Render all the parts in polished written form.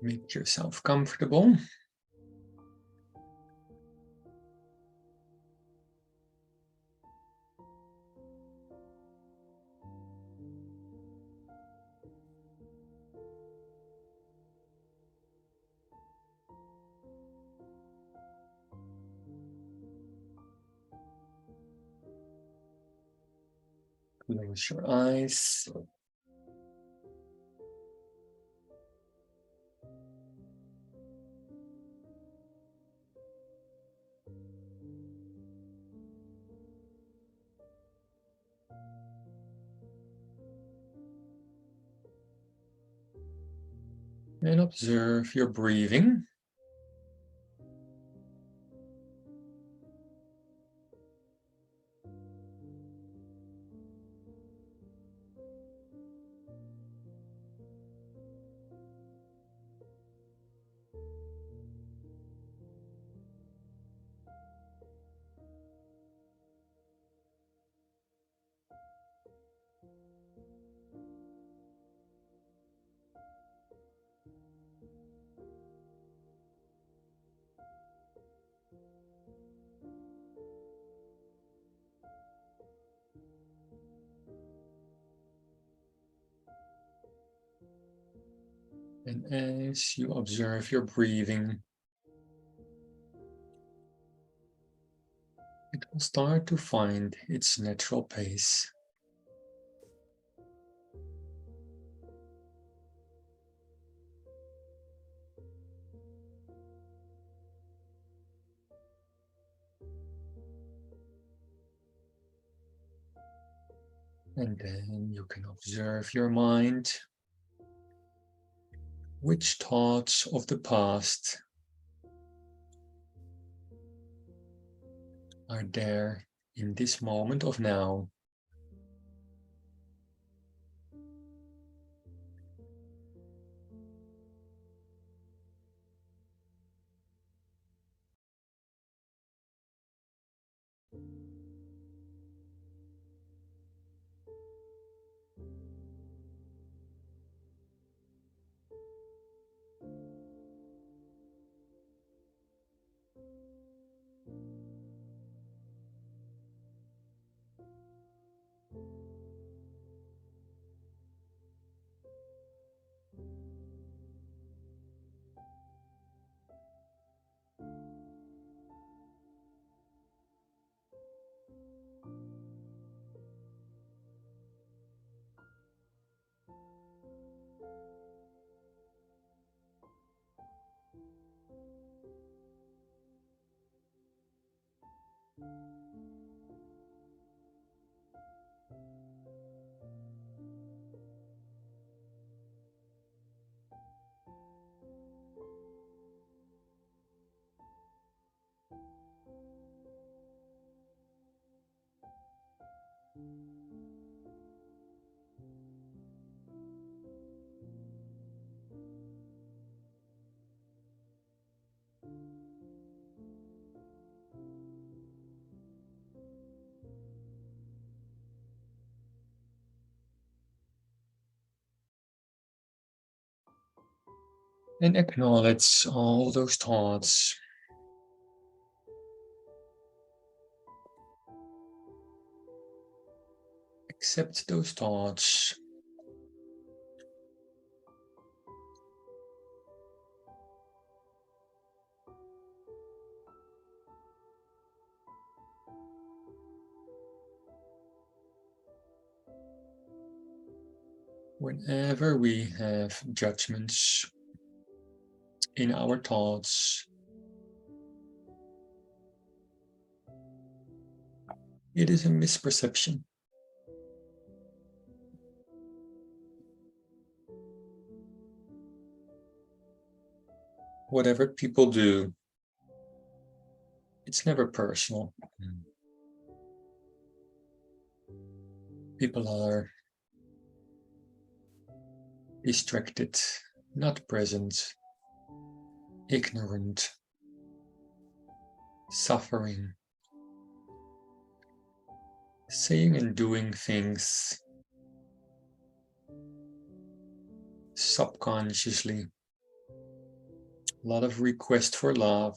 Make yourself comfortable. Close your eyes. And observe your breathing. And as you observe your breathing, it will start to find its natural pace. And then you can observe your mind. Which thoughts of the past are there in this moment of now? And acknowledge all those thoughts. Accept those thoughts. Whenever we have judgments in our thoughts, it is a misperception. Whatever people do, it's never personal. People are distracted, not present, ignorant, suffering, saying and doing things subconsciously A lot of request for love.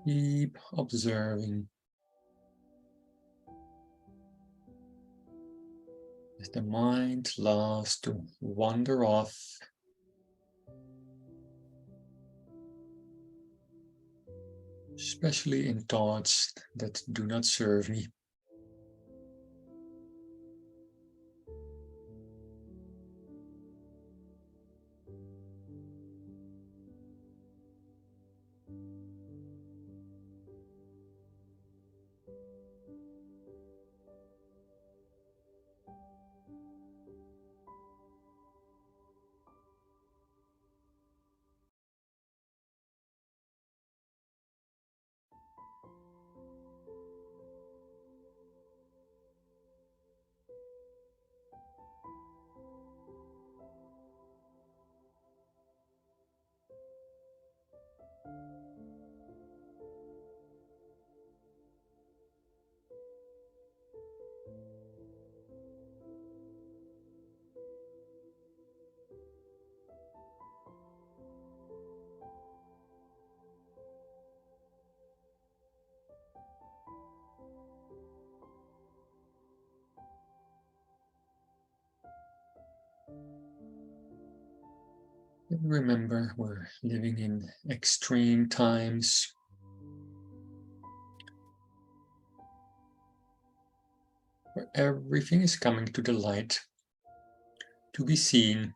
Keep observing as the mind loves to wander off, especially in thoughts that do not serve me. Remember, we're living in extreme times. Where everything is coming to the light, to be seen.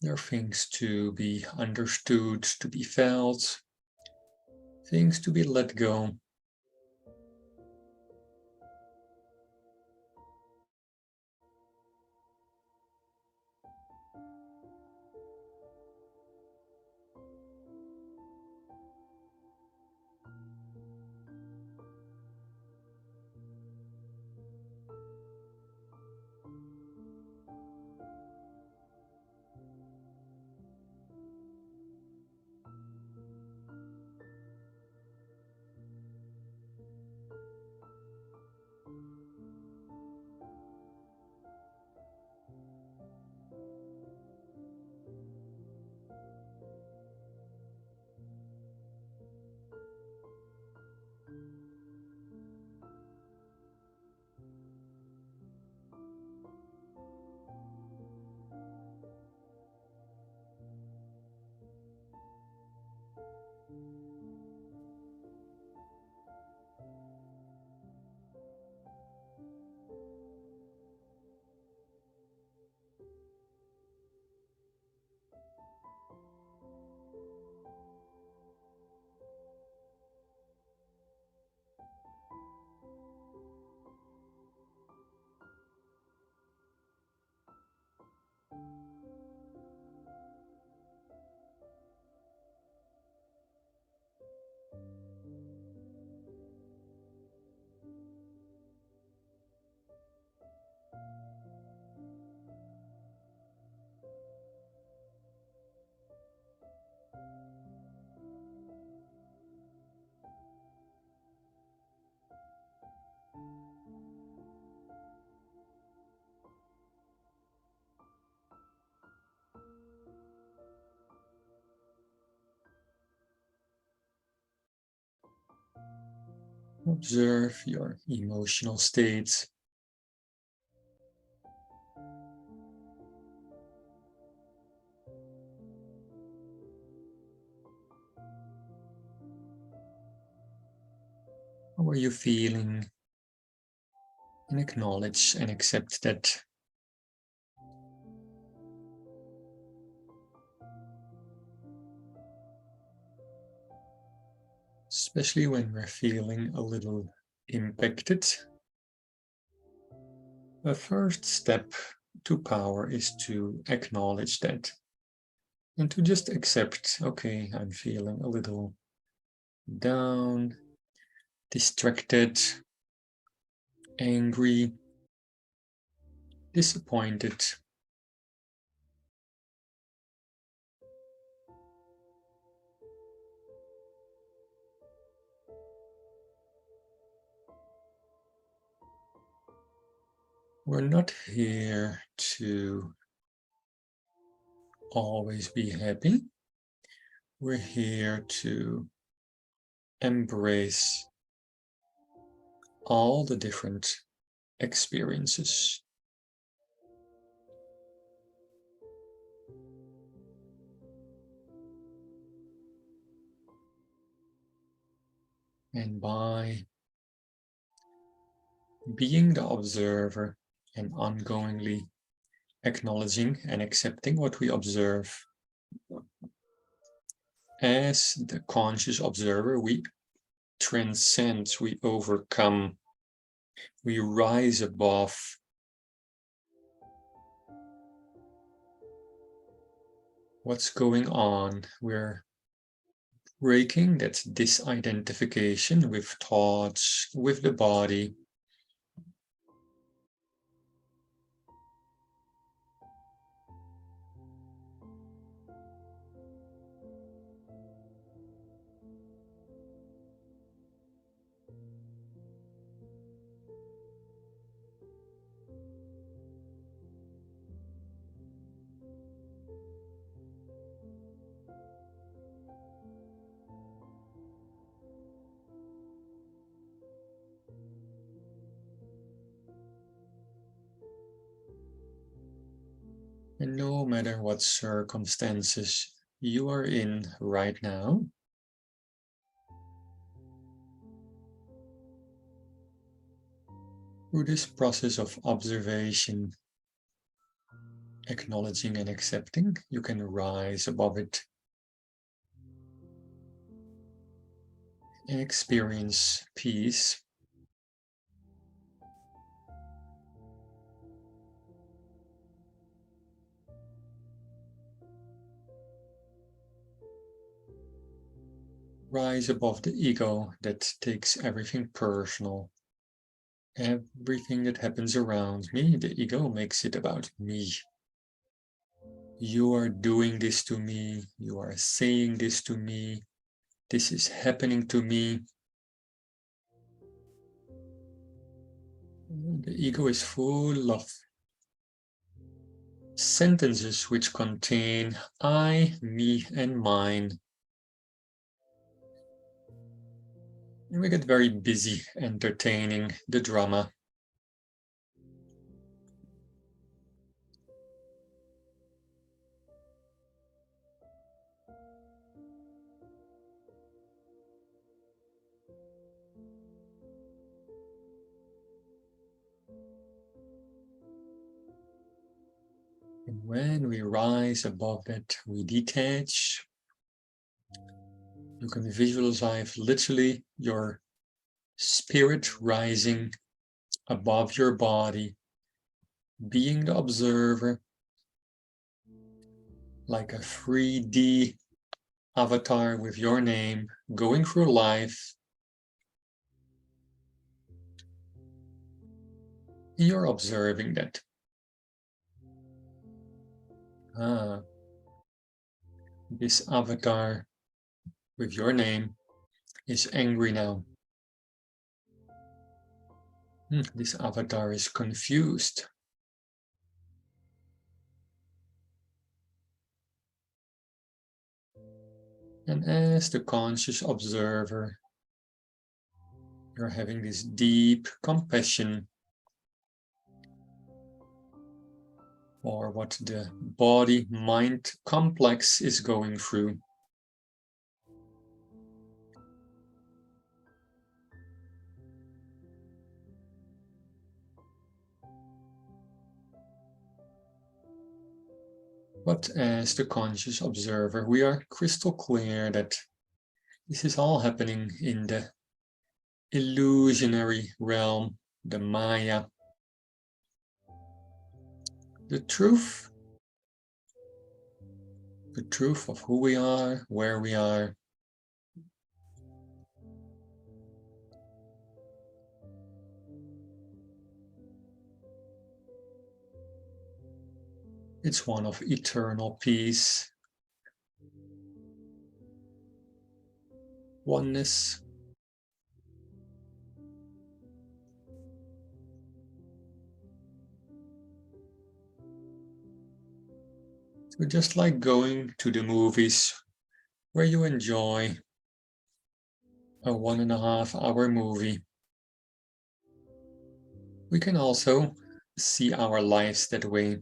There are things to be understood, to be felt, things to be let go. Observe your emotional states. How are you feeling? And acknowledge and accept that. Especially when we're feeling a little impacted. The first step to power is to acknowledge that and to just accept, okay, I'm feeling a little down, distracted, angry, disappointed. We're not here to always be happy. We're here to embrace all the different experiences. And by being the observer and ongoingly acknowledging and accepting what we observe, as the conscious observer, we transcend, we overcome, we rise above what's going on. We're breaking that disidentification with thoughts, with the body. And no matter what circumstances you are in right now, through this process of observation, acknowledging and accepting, you can rise above it and experience peace. Rise above the ego that takes everything personal. Everything that happens around me, the ego makes it about me. You are doing this to me. You are saying this to me. This is happening to me. The ego is full of sentences which contain I, me, and mine. And we get very busy entertaining the drama. And when we rise above that, we detach. You can visualize literally your spirit rising above your body, being the observer, like a 3D avatar with your name, going through life. You're observing that. This avatar with your name is angry now. This avatar is confused. And as the conscious observer, You're having this deep compassion for what the body-mind complex is going through. But as the conscious observer, we are crystal clear that this is all happening in the illusionary realm, the Maya. The truth of who we are, where we are, it's one of eternal peace, oneness, so just like going to the movies where you enjoy a 1.5 hour movie, we can also see our lives that way.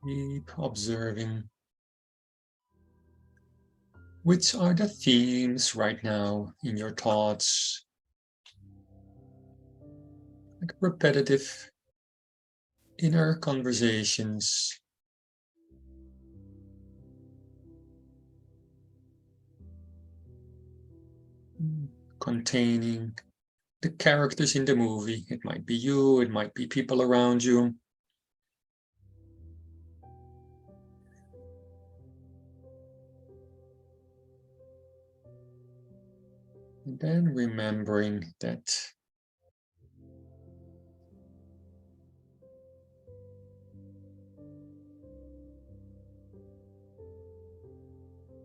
Keep observing. Which are the themes right now in your thoughts? Like repetitive inner conversations. Containing the characters in the movie. It might be you, it might be people around you. And then remembering that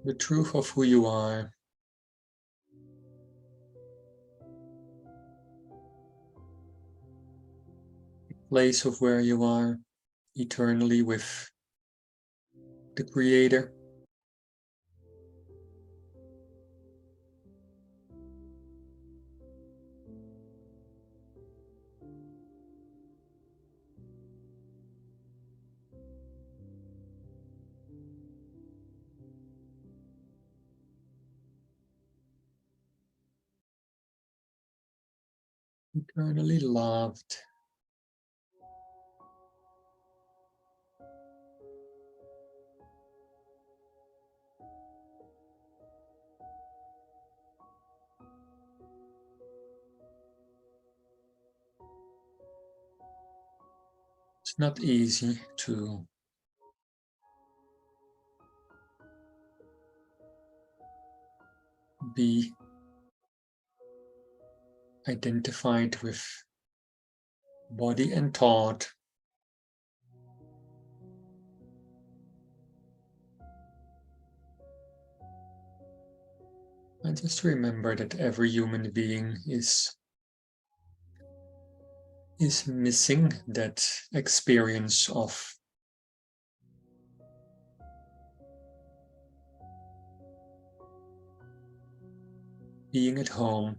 the truth of who you are place of where you are eternally with the Creator. Eternally loved. It's not easy to be identified with body and thought. And just remember that every human being is missing that experience of being at home,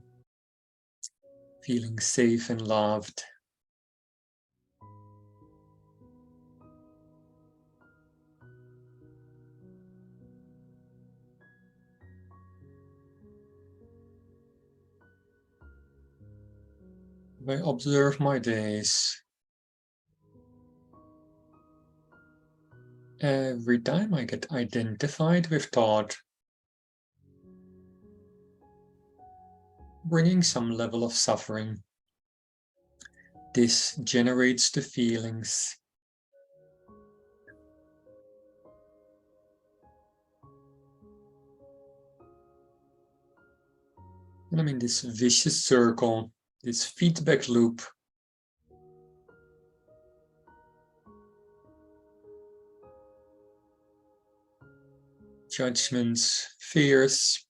feeling safe and loved. I observe my days. Every time I get identified with thought, bringing some level of suffering, this generates the feelings. And I'm in this vicious circle, this feedback loop. Judgments, fears,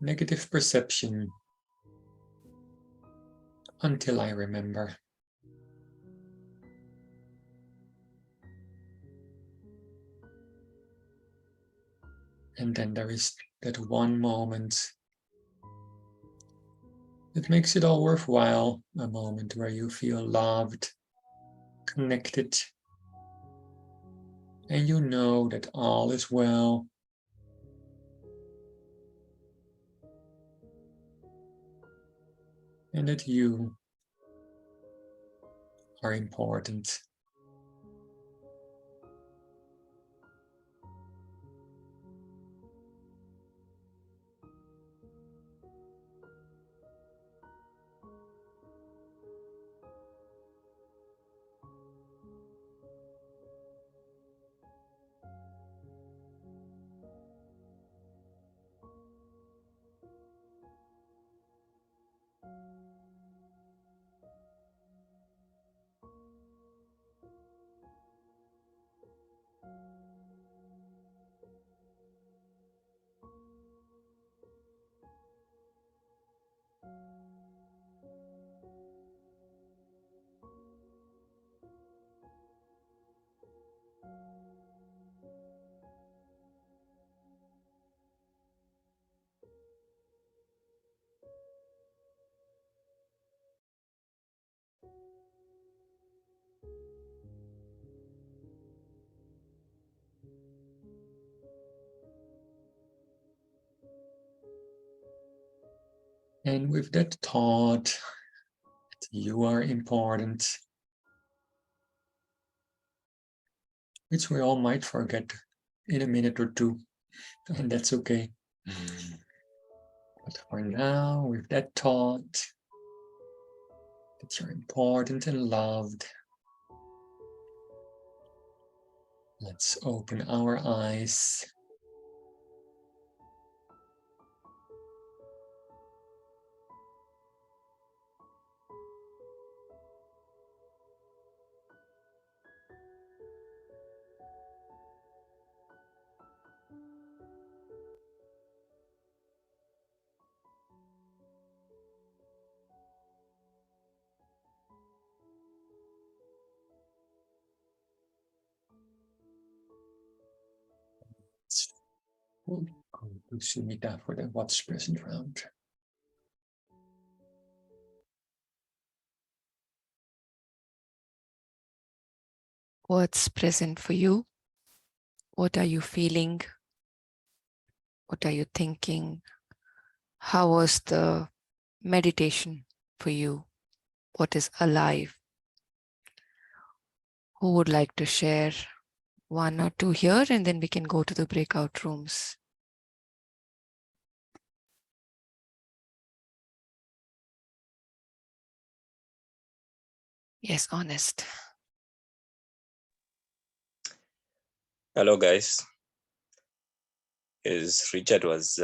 negative perception, until I remember. And then there is that one moment that makes it all worthwhile, a moment where you feel loved, connected, and you know that all is well. And that you are important. And with that thought, that you are important, which we all might forget in a minute or two, and that's okay. But for now, with that thought, that you're important and loved, let's open our eyes. We'll go to Sumita for the What's Present round. What's present for you? What are you feeling? What are you thinking? How was the meditation for you? What is alive? Who would like to share one or two here, and then we can go to the breakout rooms? Yes, honest. Hello, guys. As Richard was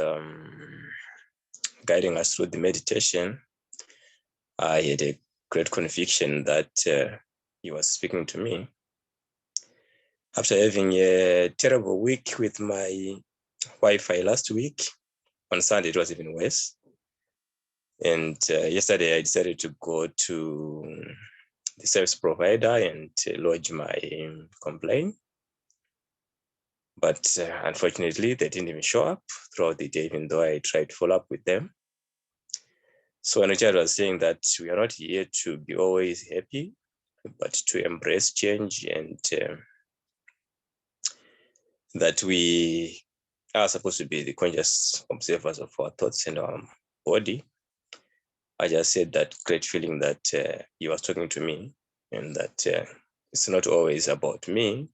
guiding us through the meditation, I had a great conviction that he was speaking to me. After having a terrible week with my Wi-Fi last week, on Sunday it was even worse. And yesterday I decided to go to the service provider and lodge my complaint. But unfortunately, they didn't even show up throughout the day, even though I tried to follow up with them. So Anuchar was saying that we are not here to be always happy, but to embrace change, and that we are supposed to be the conscious observers of our thoughts and our body. I just said that great feeling that he was talking to me, and that it's not always about me,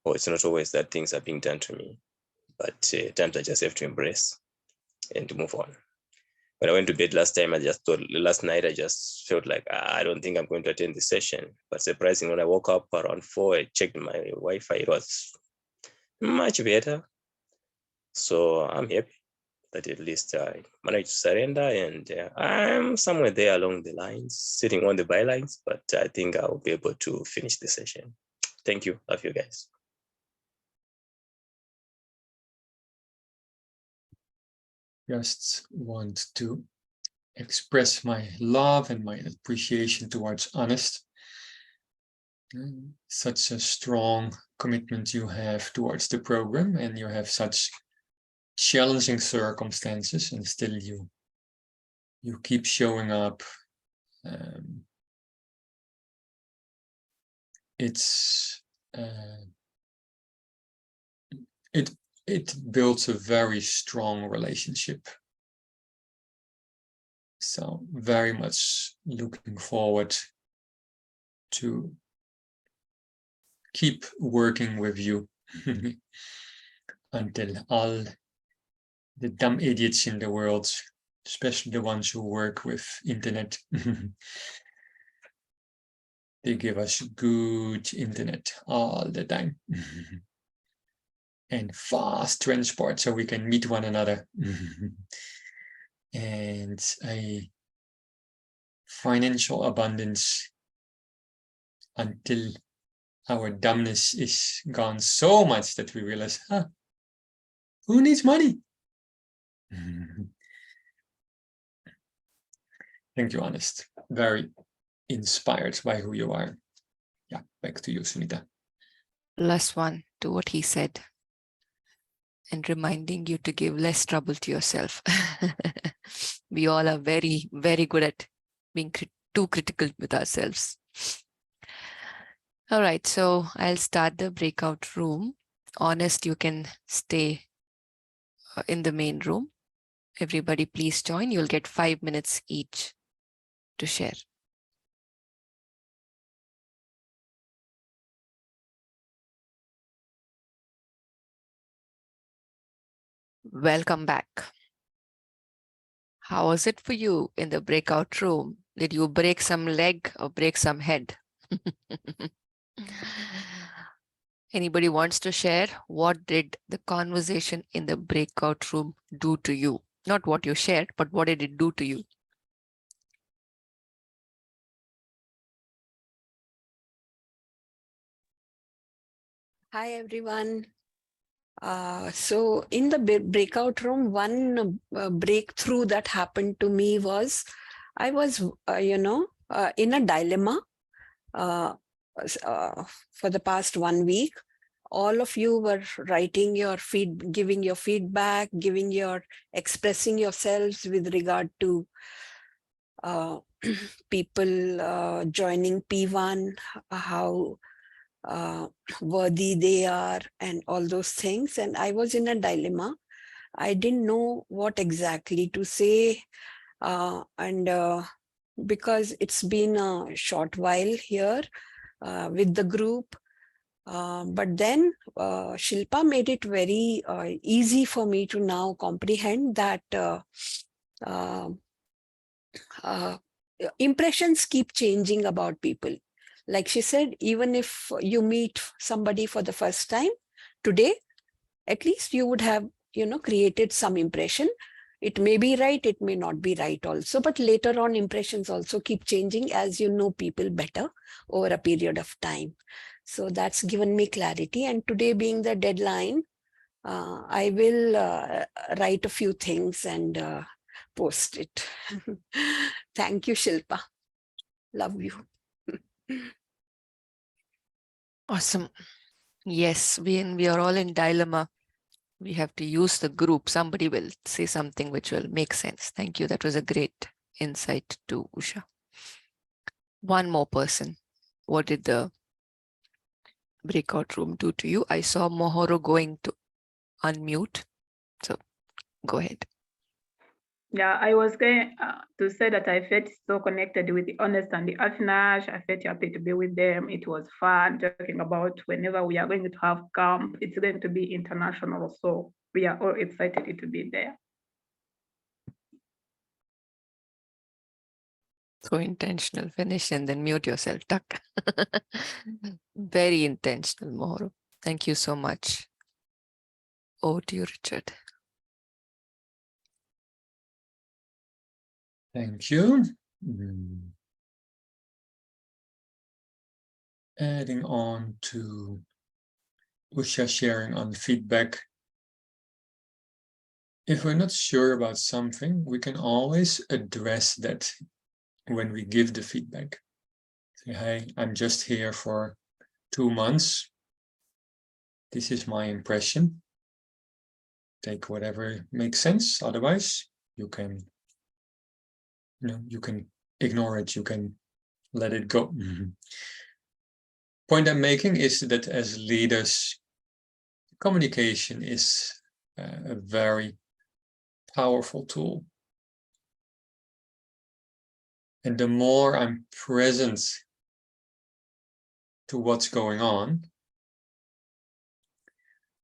or it's not always that things are being done to me, but times I just have to embrace and move on. When I went to bed last night, I just felt like, I don't think I'm going to attend the session. But surprisingly, when I woke up around 4, I checked my Wi-Fi, it was much better. So I'm happy that at least I managed to surrender, and I'm somewhere there along the lines, sitting on the bylines, but I think I'll be able to finish the session. Thank you. Love you guys. Just want to express my love and my appreciation towards Honest. Such a strong commitment you have towards the program, and you have such challenging circumstances, and still you keep showing up. It builds a very strong relationship. So very much looking forward to keep working with you until all the dumb idiots in the world, especially the ones who work with internet, they give us good internet all the time. And fast transport so we can meet one another. And a financial abundance until our dumbness is gone so much that we realize, who needs money? Thank you, Honest. Very inspired by who you are. Yeah, back to you, Sunita. Plus one to what he said, and reminding you to give less trouble to yourself. We all are very, very good at being too critical with ourselves. All right, so I'll start the breakout room. Honest, you can stay in the main room. Everybody please join. You'll get 5 minutes each to share. Welcome back. How was it for you in the breakout room? Did you break some leg or break some head? Anybody wants to share? What did the conversation in the breakout room do to you? Not what you shared, but what did it do to you? Hi, everyone. So in the breakout room, one breakthrough that happened to me was I was, in a dilemma for the past 1 week. All of you were writing your giving your feedback, expressing yourselves with regard to people joining P1, how worthy they are, and all those things. And I was in a dilemma. I didn't know what exactly to say. Because it's been a short while here with the group. But then Shilpa made it very easy for me to now comprehend that impressions keep changing about people. Like she said, even if you meet somebody for the first time today, at least you would have, created some impression. It may be right, it may not be right also, but later on impressions also keep changing as you know people better over a period of time. So that's given me clarity. And today being the deadline, I will write a few things and post it. Thank you, Shilpa. Love you. Awesome. Yes, we are all in dilemma. We have to use the group. Somebody will say something which will make sense. Thank you. That was a great insight to Usha. One more person. What did the breakout room do to you? I saw Mohoro going to unmute. So go ahead. Yeah, I was going to say that I felt so connected with the Honest and the Afinash. I felt happy to be with them. It was fun talking about whenever we are going to have camp. It's going to be international, so we are all excited to be there. So intentional. Finish and then mute yourself. Tuck. Very intentional, Mohoro. Thank you so much. Over to you, Richard. Thank you. Adding on to Usha sharing on feedback. If we're not sure about something, we can always address that when we give the feedback. Say, hey, I'm just here for 2 months. This is my impression. Take whatever makes sense. Otherwise, you can ignore it. You can let it go. Point I'm making is that as leaders, communication is a very powerful tool. And the more I'm present to what's going on,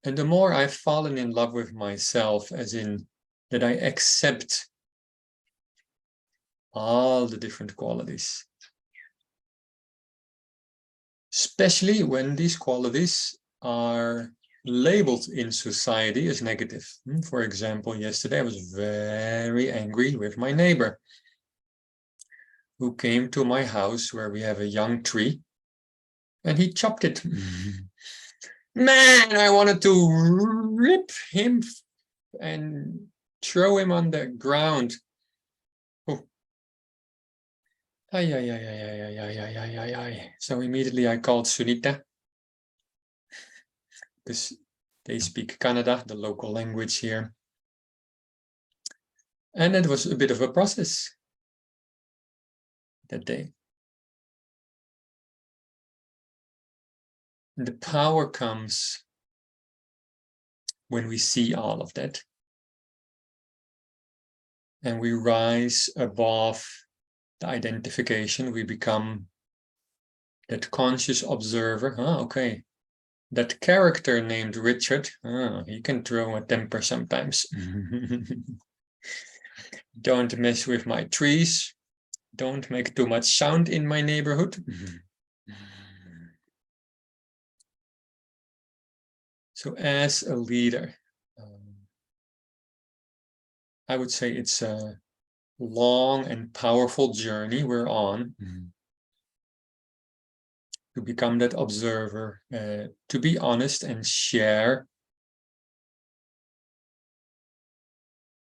and the more I've fallen in love with myself, as in that I accept all the different qualities, especially when these qualities are labeled in society as negative. For example, yesterday I was very angry with my neighbor who came to my house where we have a young tree and he chopped it. Man, I wanted to rip him and throw him on the ground. Oh. So immediately I called Sunita, because they speak Kannada, the local language here. And it was a bit of a process that day. The power comes when we see all of that. And we rise above the identification. We become that conscious observer. Okay. That character named Richard, he can throw a temper sometimes. Don't mess with my trees. Don't make too much sound in my neighborhood. So as a leader, I would say it's a long and powerful journey we're on to become that observer, to be honest and share.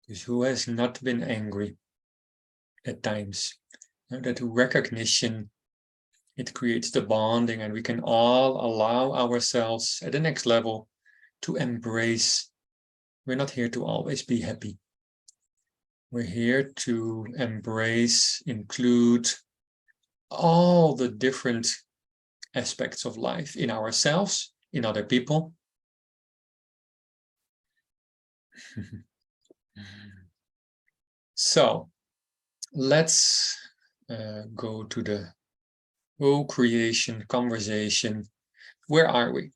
Because who has not been angry at times? That recognition, it creates the bonding, and we can all allow ourselves at the next level to embrace. We're not here to always be happy. We're here to embrace, include all the different aspects of life in ourselves, in other people. So let's go to the co-creation conversation. Where are we?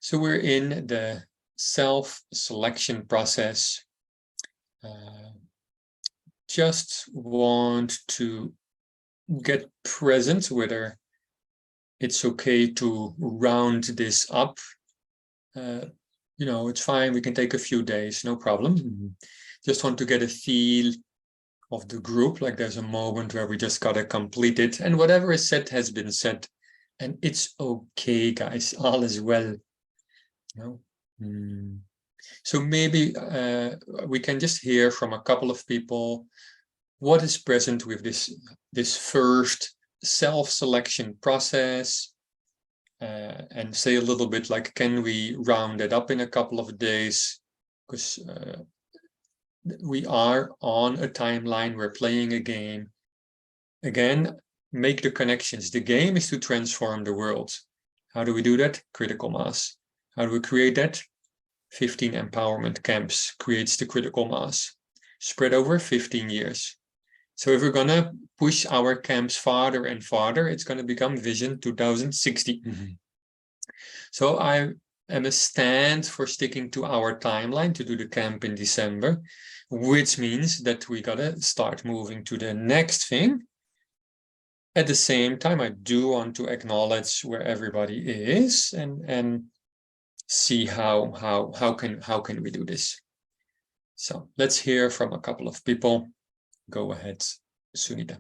So we're in the self-selection process. Just want to get present whether it's okay to round this up. It's fine. We can take a few days, no problem. Just want to get a feel of the group, like there's a moment where we just gotta complete it, and whatever is said has been said, and it's okay, guys. All is well. So maybe we can just hear from a couple of people what is present with this first self-selection process. and say a little bit like, can we round it up in a couple of days? Because we are on a timeline, we're playing a game. Again, make the connections. The game is to transform the world. How do we do that? Critical mass. How do we create that? 15 empowerment camps creates the critical mass, spread over 15 years. So if we're gonna push our camps farther and farther, it's gonna become Vision 2060. So I am a stand for sticking to our timeline to do the camp in December, which means that we gotta start moving to the next thing. At the same time, I do want to acknowledge where everybody is and see how can we do this. So let's hear from a couple of people. Go ahead, Sunita.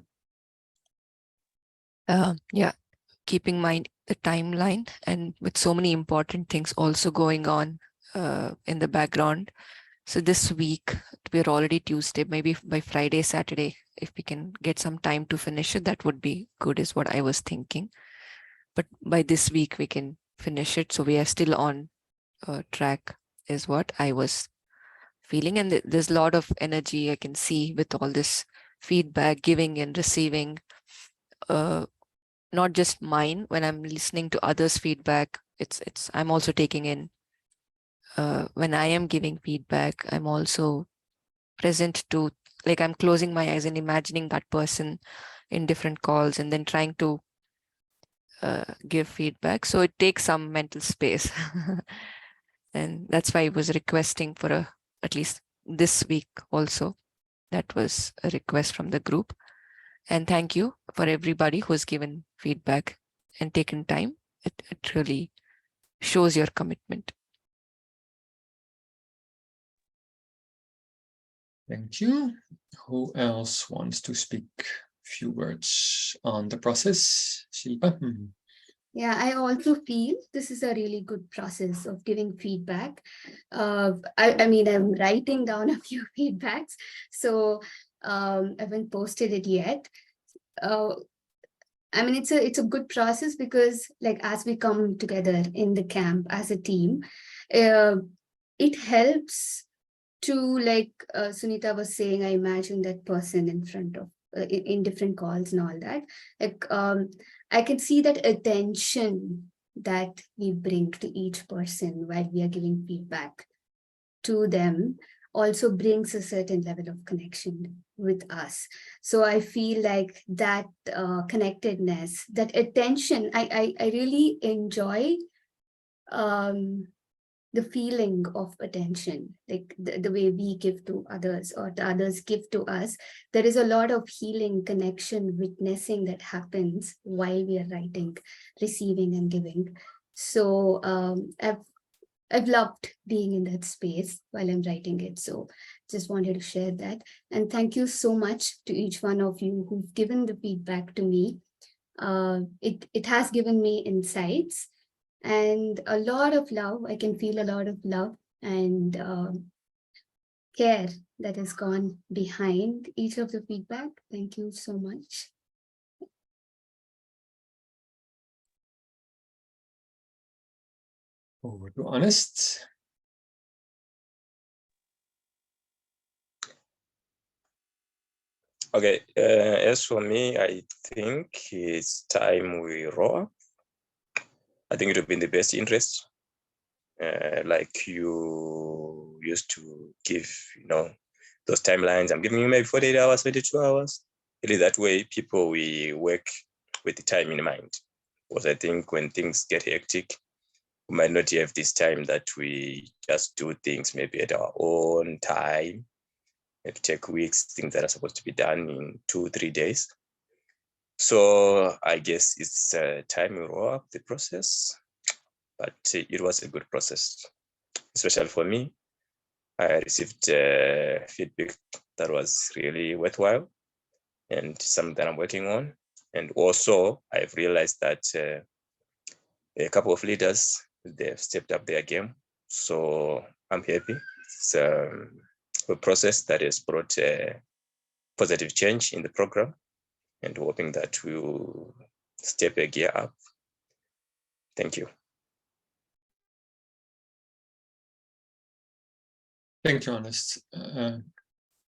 Yeah, keeping in mind the timeline and with so many important things also going on in the background. So this week, we're already Tuesday, maybe by Friday, Saturday, if we can get some time to finish it, that would be good, is what I was thinking. But by this week, we can finish it. So we are still on track, is what I was feeling. And there's a lot of energy I can see with all this feedback, giving and receiving. Not just mine, when I'm listening to others' feedback, I'm also taking in. When I am giving feedback, I'm also present to, like, I'm closing my eyes and imagining that person in different calls and then trying to give feedback. So it takes some mental space. And that's why I was requesting for at least this week also. That was a request from the group. And thank you for everybody who's given feedback and taken time. It really shows your commitment. Thank you. Who else wants to speak a few words on the process? Shilpa? Yeah, I also feel this is a really good process of giving feedback. I mean, I'm writing down a few feedbacks, so I haven't posted it yet. I mean, it's a good process because, like, as we come together in the camp as a team, it helps to, like Sunita was saying, I imagine that person in front of in different calls and all that. Like, I can see that attention that we bring to each person while we are giving feedback to them also brings a certain level of connection with us. So I feel like that connectedness, that attention, I really enjoy the feeling of attention, like the way we give to others or the others give to us. There is a lot of healing, connection, witnessing that happens while we are writing, receiving and giving. So I've loved being in that space while I'm writing it. So just wanted to share that. And thank you so much to each one of you who've given the feedback to me. It has given me insights and a lot of love. I can feel a lot of love and care that has gone behind each of the feedback. Thank you so much. Over to Honest. Okay, as for me, I think it's time we roar. I think it would be in the best interest. Like you used to give, those timelines. I'm giving you maybe 48 hours, 22 hours. It is that way people, we work with the time in mind. Because I think when things get hectic, we might not have this time that we just do things maybe at our own time. It take weeks, things that are supposed to be done in 2-3 days. So I guess it's time we roll up the process, but it was a good process, especially for me. I received feedback that was really worthwhile and something that I'm working on. And also I've realized that a couple of leaders, they've stepped up their game. So I'm happy. It's a process that has brought positive change in the program and hoping that we'll step a gear up. Thank you. Thank you, Honest.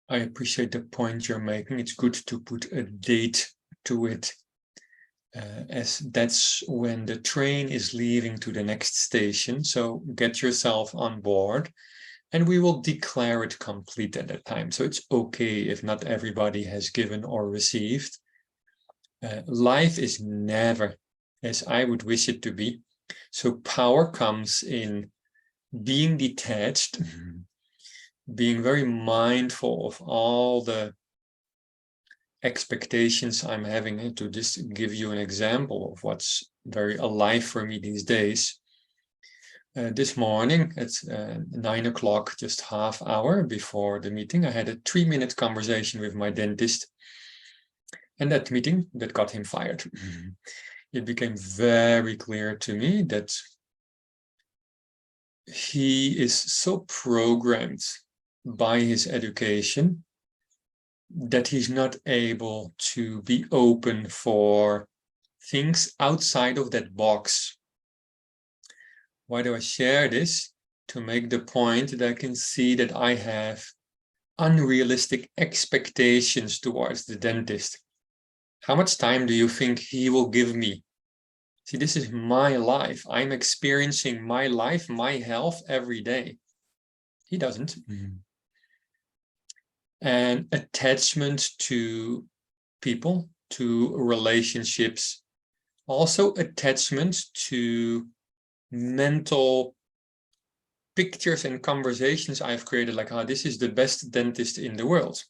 I appreciate the point you're making. It's good to put a date to it, as that's when the train is leaving to the next station. So get yourself on board, and we will declare it complete at that time. So it's okay if not everybody has given or received. Life is never as I would wish it to be. So power comes in being detached, being very mindful of all the expectations I'm having. And to just give you an example of what's very alive for me these days. This morning at 9 o'clock, just half hour before the meeting, I had a 3-minute conversation with my dentist. And that meeting, that got him fired. It became very clear to me that he is so programmed by his education that he's not able to be open for things outside of that box. Why do I share this? To make the point that I can see that I have unrealistic expectations towards the dentist. How much time do you think he will give me? See, this is my life. I'm experiencing my life, my health every day. He doesn't. And attachment to people, to relationships, also attachment to mental pictures and conversations I've created, like, oh, this is the best dentist in the world.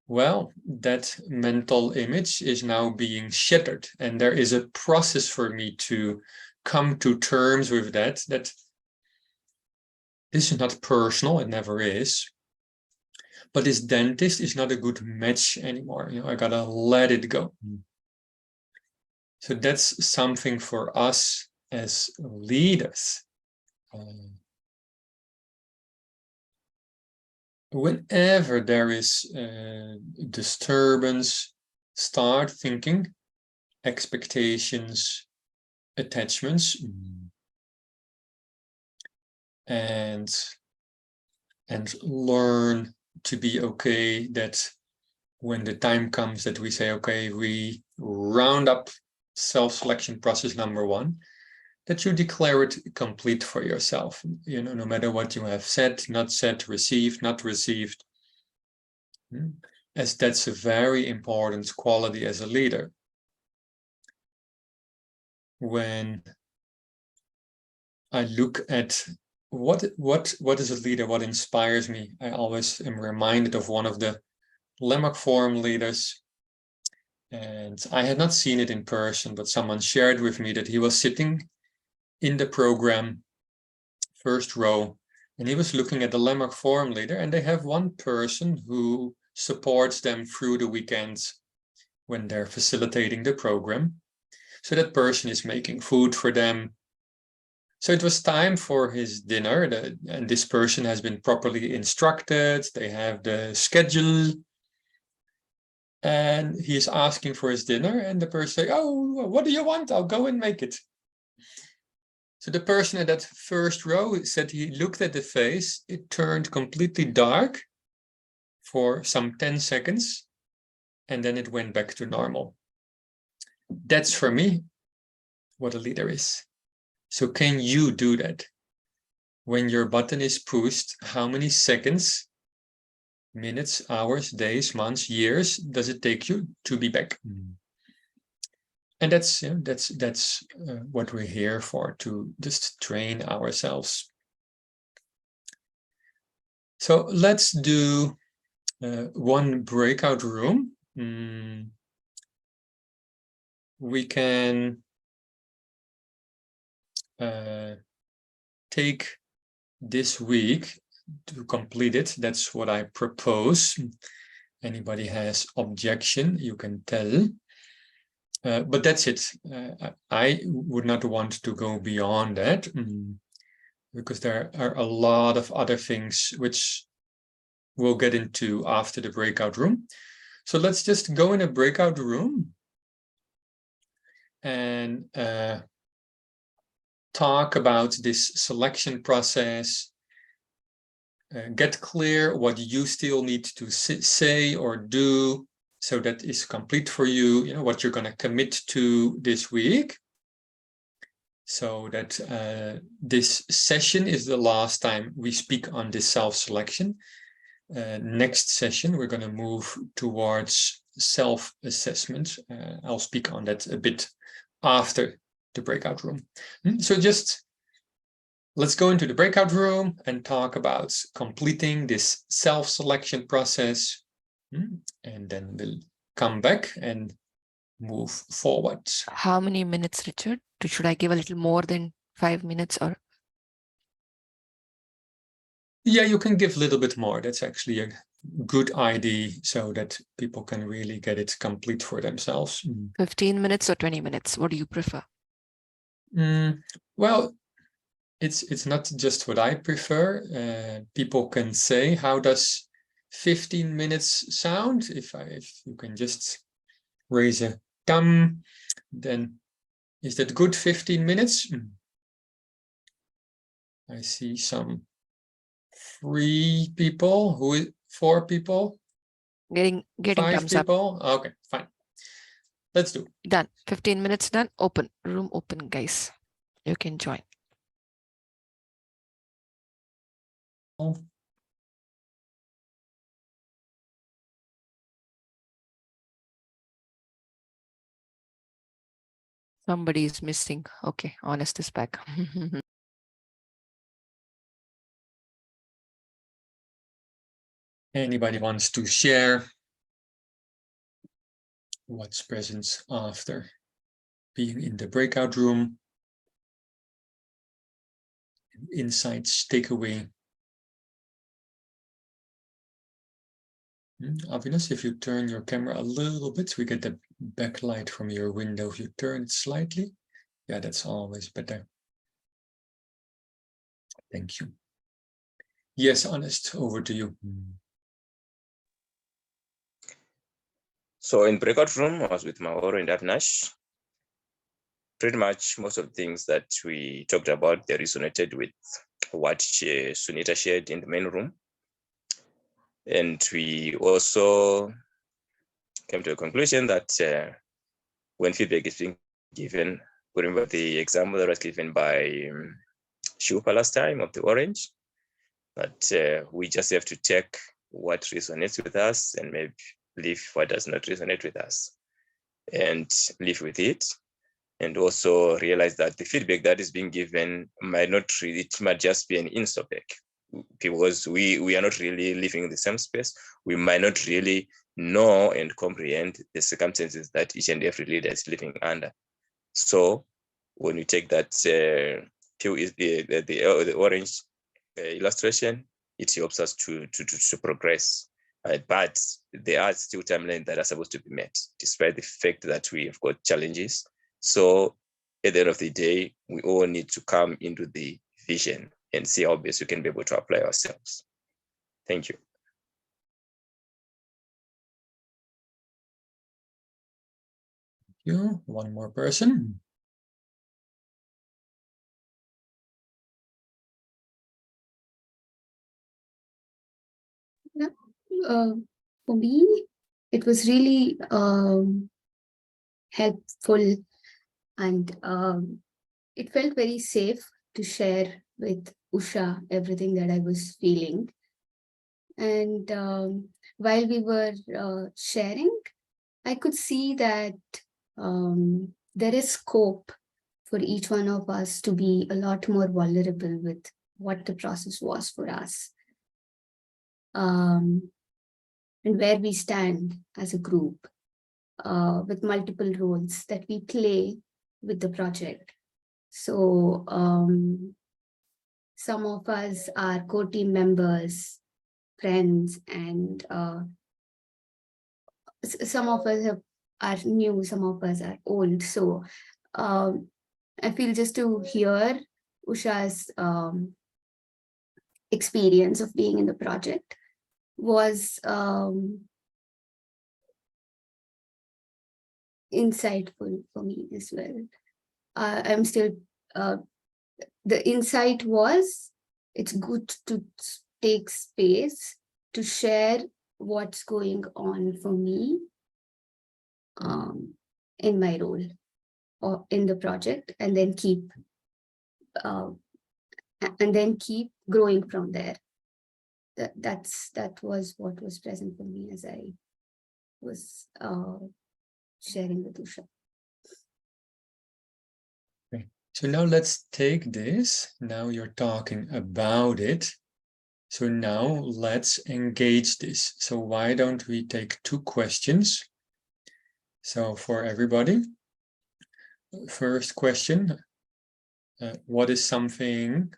Well, that mental image is now being shattered, and there is a process for me to come to terms with that this is not personal, it never is, but this dentist is not a good match anymore. You know, I gotta let it go. So that's something for us as leaders. Whenever there is disturbance, start thinking expectations, attachments, and learn to be okay that when the time comes that we say, okay, we round up self-selection process number 1, that you declare it complete for yourself. You know, no matter what you have said, not said, received, not received, as that's a very important quality as a leader. When I look at what is a leader, what inspires me, I always am reminded of one of the Lemok Forum leaders. And I had not seen it in person, but someone shared with me that he was sitting in the program, first row, and he was looking at the Lemok Forum leader, and they have one person who supports them through the weekends when they're facilitating the program. So that person is making food for them. So it was time for his dinner, and this person has been properly instructed. They have the schedule. And he's asking for his dinner, and the person says, oh, what do you want? I'll go and make it. So the person at that first row said he looked at the face, it turned completely dark for some 10 seconds, and then it went back to normal. That's for me what a leader is. So can you do that? When your button is pushed, how many seconds, minutes, hours, days, months, years does it take you to be back? And that's what we're here for, to just train ourselves. So let's do one breakout room. We can take this week to complete it. That's what I propose. Anybody has objection, you can tell. But that's it. I would not want to go beyond that because there are a lot of other things which we'll get into after the breakout room. So let's just go in a breakout room and talk about this selection process. Get clear what you still need to say or do, so that is complete for you. You know what you're going to commit to this week, so that this session is the last time we speak on this self-selection. Next session, we're going to move towards self-assessment. I'll speak on that a bit after the breakout room. So just let's go into the breakout room and talk about completing this self-selection process. And then we'll come back and move forward. How many minutes, Richard? Should I give a little more than 5 minutes or? Yeah, you can give a little bit more. That's actually a good idea, so that people can really get it complete for themselves. 15 minutes or 20 minutes? What do you prefer? Well, it's not just what I prefer. People can say, how does 15 minutes sound? If you can just raise a thumb, then is that good 15 minutes? I see some 3 people. 4 people? Getting 5 thumbs up. people? Okay, fine. Let's do. Done. 15 minutes done. Open. Room open, guys. You can join. Somebody is missing. Okay, Honest is back. Anybody wants to share what's present after being in the breakout room? Insights, takeaway. Avinas, if you turn your camera a little bit, we get the backlight from your window. If you turn it slightly, yeah, that's always better. Thank you. Yes, Honest, over to you. So in breakout room, I was with Mauro and Avinash. Pretty much most of the things that we talked about, they resonated with what Sunita shared in the main room. And we also came to a conclusion that when feedback is being given, remember the example that was given by Shupa last time of the orange, that we just have to take what resonates with us and maybe leave what does not resonate with us and live with it. And also realize that the feedback that is being given might not really, it might just be an instop back, because we are not really living in the same space. We might not really know and comprehend the circumstances that each and every leader is living under. So when you take that the orange illustration, it helps us to progress. But there are still timelines that are supposed to be met, despite the fact that we have got challenges. So at the end of the day, we all need to come into the vision and see how best we can be able to apply ourselves. Thank you. Thank you. One more person. For me, it was really helpful, and it felt very safe to share with Usha everything that I was feeling. And while we were sharing, I could see that there is scope for each one of us to be a lot more vulnerable with what the process was for us. And where we stand as a group with multiple roles that we play with the project. So some of us are core team members, friends, and some of us are new, some of us are old. So I feel just to hear Usha's experience of being in the project was insightful for me as well. I'm still the insight was it's good to take space to share what's going on for me in my role or in the project, and then keep growing from there. That was what was present for me as I was sharing with Usha. So now let's take this. Now you're talking about it. So now let's engage this. So why don't we take 2 questions? So for everybody, first question, what is something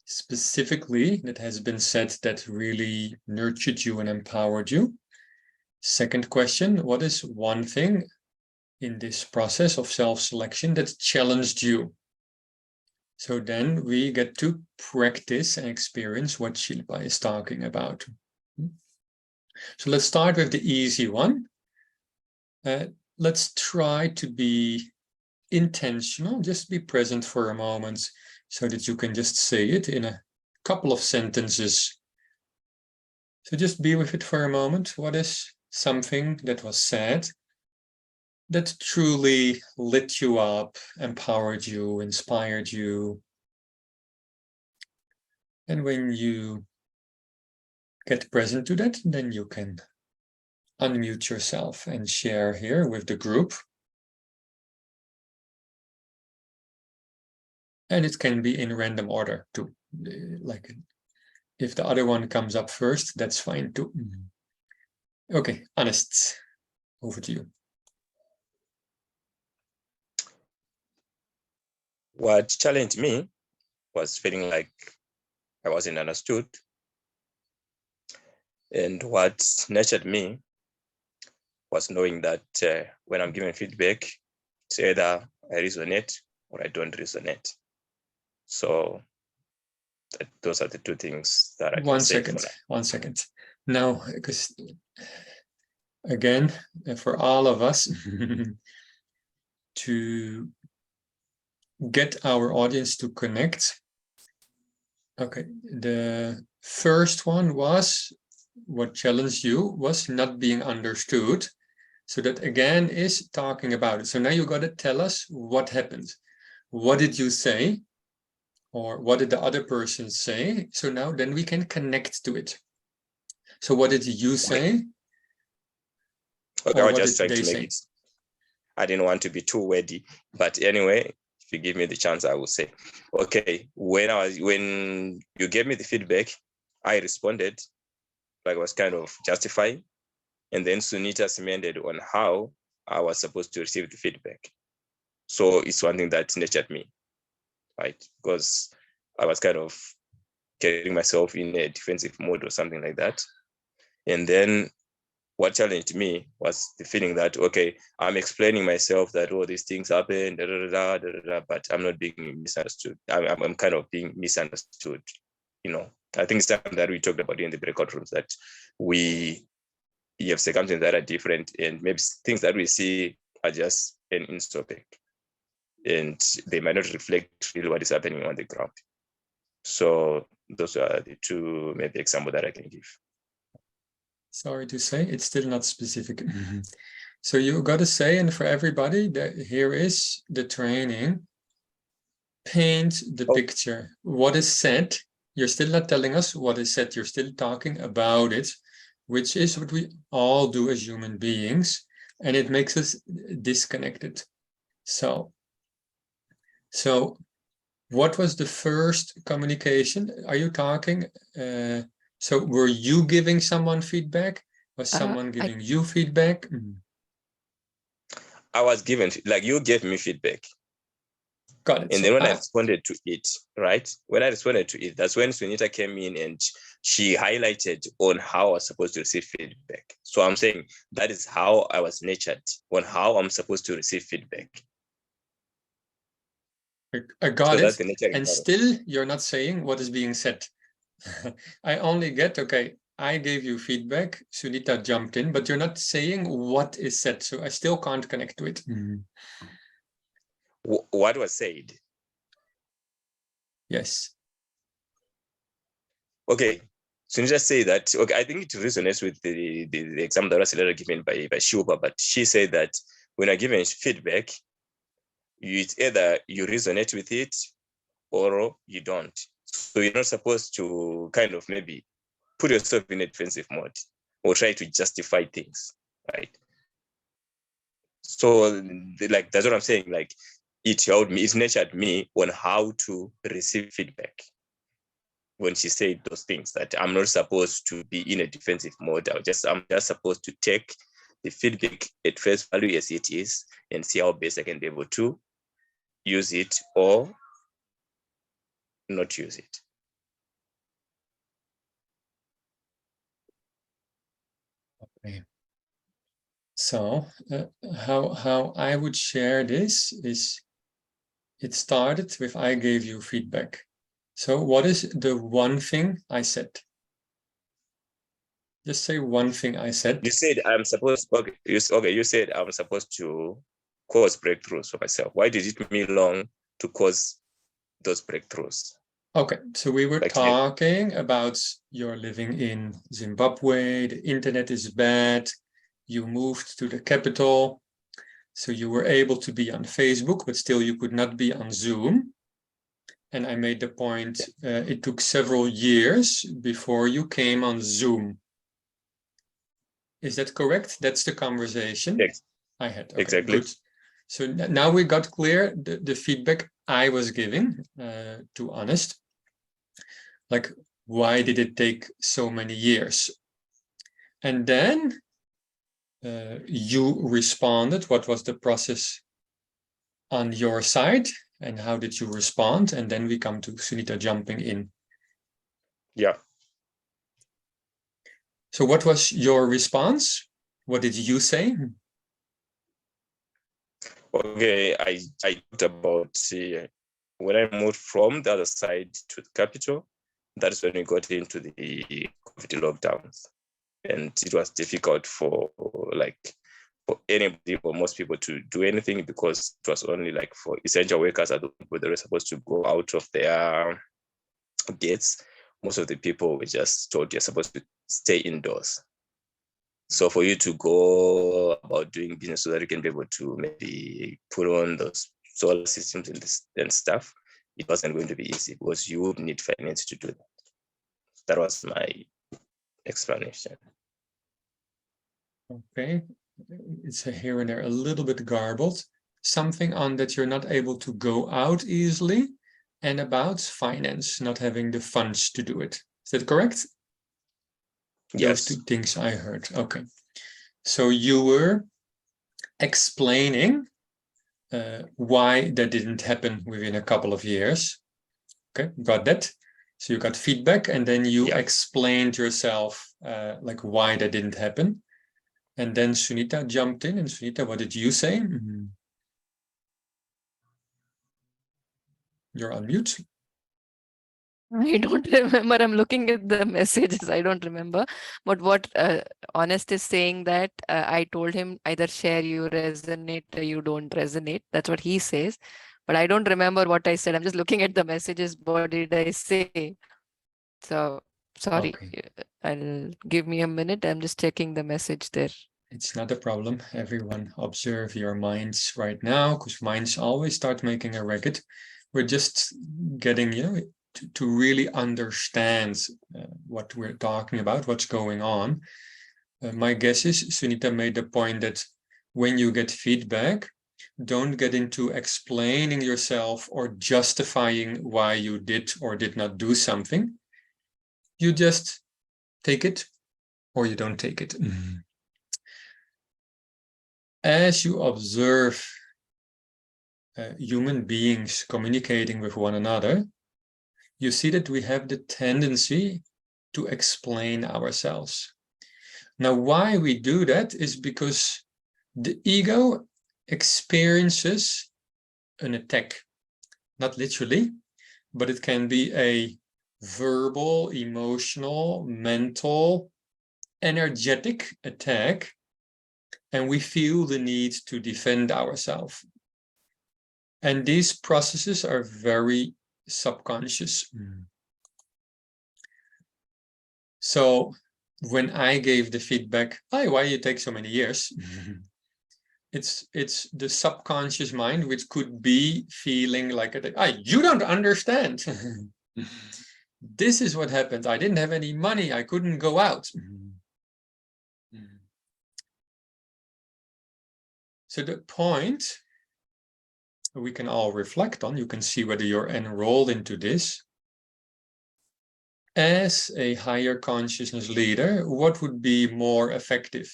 specifically that has been said that really nurtured you and empowered you? Second question, what is one thing in this process of self-selection that challenged you? So then we get to practice and experience what Shilpa is talking about. So let's start with the easy one. Let's try to be intentional, just be present for a moment so that you can just say it in a couple of sentences. So just be with it for a moment. What is something that was said that truly lit you up, empowered you, inspired you? And when you get present to that, then you can unmute yourself and share here with the group. And it can be in random order too. Like if the other one comes up first, that's fine too. Okay, Anest, over to you. What challenged me was feeling like I wasn't understood. And what nurtured me was knowing that when I'm giving feedback, it's either I resonate or I don't resonate. So those are the 2 things that I can say. 1 second. Now, because again, for all of us to get our audience to connect. Okay, the first one was what challenged you was not being understood. So that again is talking about it. So now you got to tell us what happened. What did you say? Or what did the other person say? So now then we can connect to it. So what did you say? Okay, Or I was what just did trying they to make say? it. I didn't want to be too wordy, but anyway, if you give me the chance, I will say, okay, when you gave me the feedback, I responded, like I was kind of justifying, and then Sunita commented on how I was supposed to receive the feedback. So it's one thing that nurtured me, right? Because I was kind of getting myself in a defensive mode or something like that. And then what challenged me was the feeling that, okay, I'm explaining myself that, oh, these things happen, but I'm not being misunderstood. I'm kind of being misunderstood. You know, I think it's something that we talked about in the breakout rooms, that we have circumstances that are different, and maybe things that we see are just an instopec, and they might not reflect really what is happening on the ground. So those are the 2 maybe examples that I can give. Sorry to say, it's still not specific. So you got to say, and for everybody, that here is the training. Paint the picture. What is said, you're still not telling us what is said, you're still talking about it, which is what we all do as human beings, and it makes us disconnected. So what was the first communication? Are you talking? So were you giving someone feedback? Was someone giving you feedback? I was given, like you gave me feedback. Got it. And then when I responded to it, right? When I responded to it, that's when Sunita came in and she highlighted on how I was supposed to receive feedback. So I'm saying that is how I was nurtured, on how I'm supposed to receive feedback. I got it. And still, you're not saying what is being said. I only get, okay, I gave you feedback, Sunita jumped in, but you're not saying what is said. So I still can't connect to it. What was said? Yes. Okay. So you just say that, okay, I think it resonates with the example that was later given by Shilpa, but she said that when you're given feedback, it's either you resonate with it or you don't. So you're not supposed to kind of maybe put yourself in a defensive mode or try to justify things, right? So like, that's what I'm saying. Like, it helped me, it nurtured me on how to receive feedback. When she said those things, that I'm not supposed to be in a defensive mode. I'm just supposed to take the feedback at face value as it is and see how best I can be able to use it or not use it. Okay. So how I would share this is, it started with I gave you feedback. So what is the one thing I said? Just say one thing I said. You said I'm supposed, okay, you said I'm supposed to cause breakthroughs for myself. Why did it take me long to cause those breakthroughs? Okay, so we were Like, talking about you're living in Zimbabwe, the internet is bad, you moved to the capital, so you were able to be on Facebook, but still you could not be on Zoom. And I made the point, it took several years before you came on Zoom. Is that correct? That's the conversation I had. Okay, exactly. Good. So now we got clear the feedback I was giving, to Honest. Like, why did it take so many years? And then you responded. What was the process on your side? And how did you respond? And then we come to Sunita jumping in. Yeah. So what was your response? What did you say? Okay, I talked about when I moved from the other side to the capital, that's when we got into the COVID lockdowns. And it was difficult for anybody or most people to do anything, because it was only like for essential workers are the people that were supposed to go out of their gates. Most of the people were just told you're supposed to stay indoors. So for you to go about doing business so that you can be able to maybe put on those solar systems and stuff, it wasn't going to be easy, because you would need finance to do that. That was my explanation. Okay, it's here and there a little bit garbled. Something on that you're not able to go out easily, and about finance, not having the funds to do it. Is that correct? Yes. Those two things I heard. Okay. So you were explaining why that didn't happen within a couple of years. Okay, got that. So you got feedback, and then you explained yourself like why that didn't happen. And then Sunita jumped in. And Sunita, what did you say? You're on mute. I don't remember. I'm looking at the messages. I don't remember. But what Honest is saying, that I told him either share, you resonate or you don't resonate. That's what he says. But I don't remember what I said. I'm just looking at the messages. What did I say? So sorry. Okay. I'll give me a minute. I'm just checking the message there. It's not a problem. Everyone observe your minds right now, because minds always start making a racket. We're just getting, to really understand what we're talking about, what's going on. My guess is Sunita made the point that when you get feedback, don't get into explaining yourself or justifying why you did or did not do something. You just take it or you don't take it. As you observe human beings communicating with one another, you see that we have the tendency to explain ourselves. Now, why we do that is because the ego experiences an attack. Not literally, but it can be a verbal, emotional, mental, energetic attack, and we feel the need to defend ourselves. And these processes are very subconscious. So when I gave the feedback, why you take so many years? It's the subconscious mind, which could be feeling like, you don't understand. This is what happened. I didn't have any money. I couldn't go out. So the point we can all reflect on, you can see whether you're enrolled into this. As a higher consciousness leader, what would be more effective?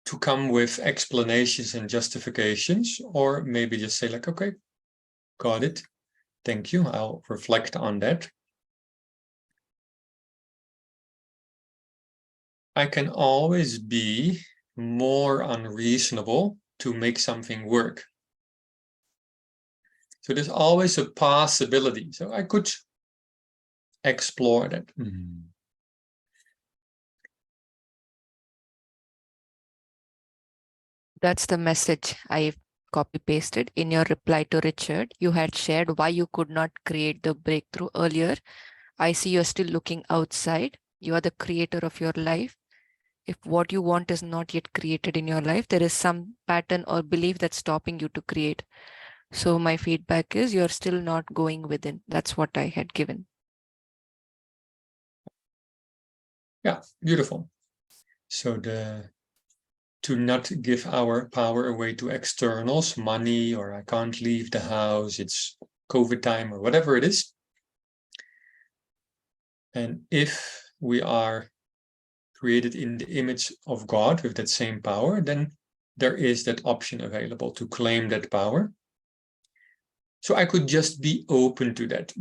To come with explanations and justifications, or maybe just say like, okay, got it. Thank you. I'll reflect on that. I can always be more unreasonable to make something work. So there's always a possibility. So I could explore that. That's the message I copy pasted in your reply to Richard. You had shared why you could not create the breakthrough earlier. I see you're still looking outside. You are the creator of your life. If what you want is not yet created in your life, there is some pattern or belief that's stopping you to create. So my feedback is you're still not going within. That's what I had given. Yeah, beautiful. So to not give our power away to externals, money, or I can't leave the house, it's COVID time, or whatever it is. And if we are created in the image of God with that same power, then there is that option available to claim that power. So I could just be open to that.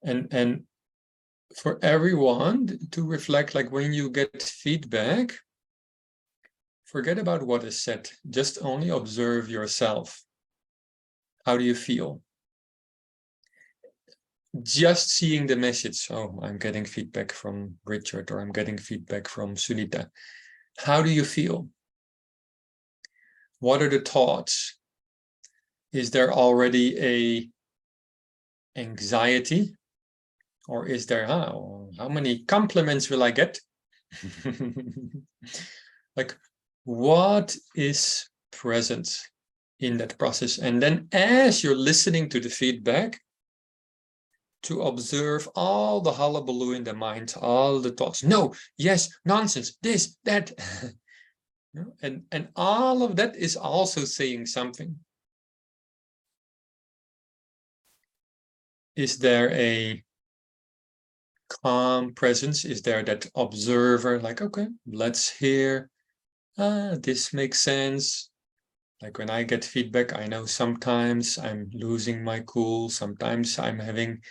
And for everyone to reflect, like when you get feedback, forget about what is said, just only observe yourself. How do you feel? Just seeing the message, oh, I'm getting feedback from Richard, or I'm getting feedback from Sunita. How do you feel? What are the thoughts? Is there already a anxiety? Or is there, how many compliments will I get? Like, what is present in that process? And then as you're listening to the feedback, to observe all the hullabaloo in the mind, all the thoughts, no, yes, nonsense, this, that. And all of that is also saying something. Is there a calm presence? Is there that observer, like, okay, let's hear, this makes sense. Like when I get feedback, I know sometimes I'm losing my cool, sometimes I'm having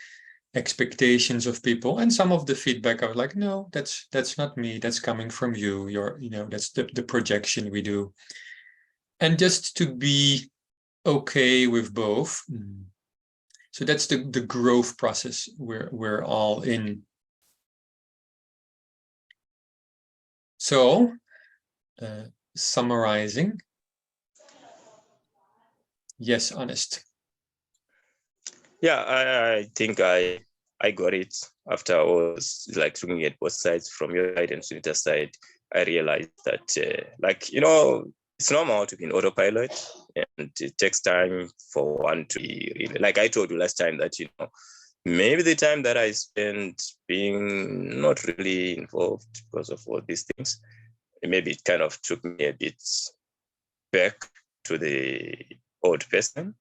expectations of people, and some of the feedback I was like, no, that's not me, that's coming from you. That's the projection we do. And just to be okay with both. So that's the growth process we're all in. So summarizing, yes, honest. Yeah, I think I got it after I was like looking at both sides, from your side and Sunita's side. I realized that it's normal to be in autopilot, and it takes time for one to be really, like I told you last time, that maybe the time that I spent being not really involved because of all these things, maybe it kind of took me a bit back to the old person.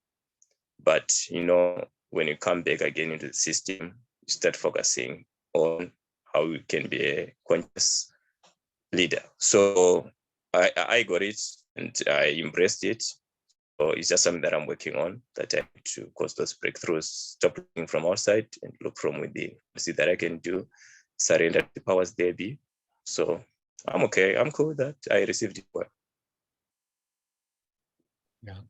But when you come back again into the system, you start focusing on how you can be a conscious leader. So I got it and I embraced it. So it's just something that I'm working on, that I need to cause those breakthroughs, stop looking from outside and look from within, see that I can do, surrender the powers there be. So I'm okay. I'm cool with that. I received it well. Yeah.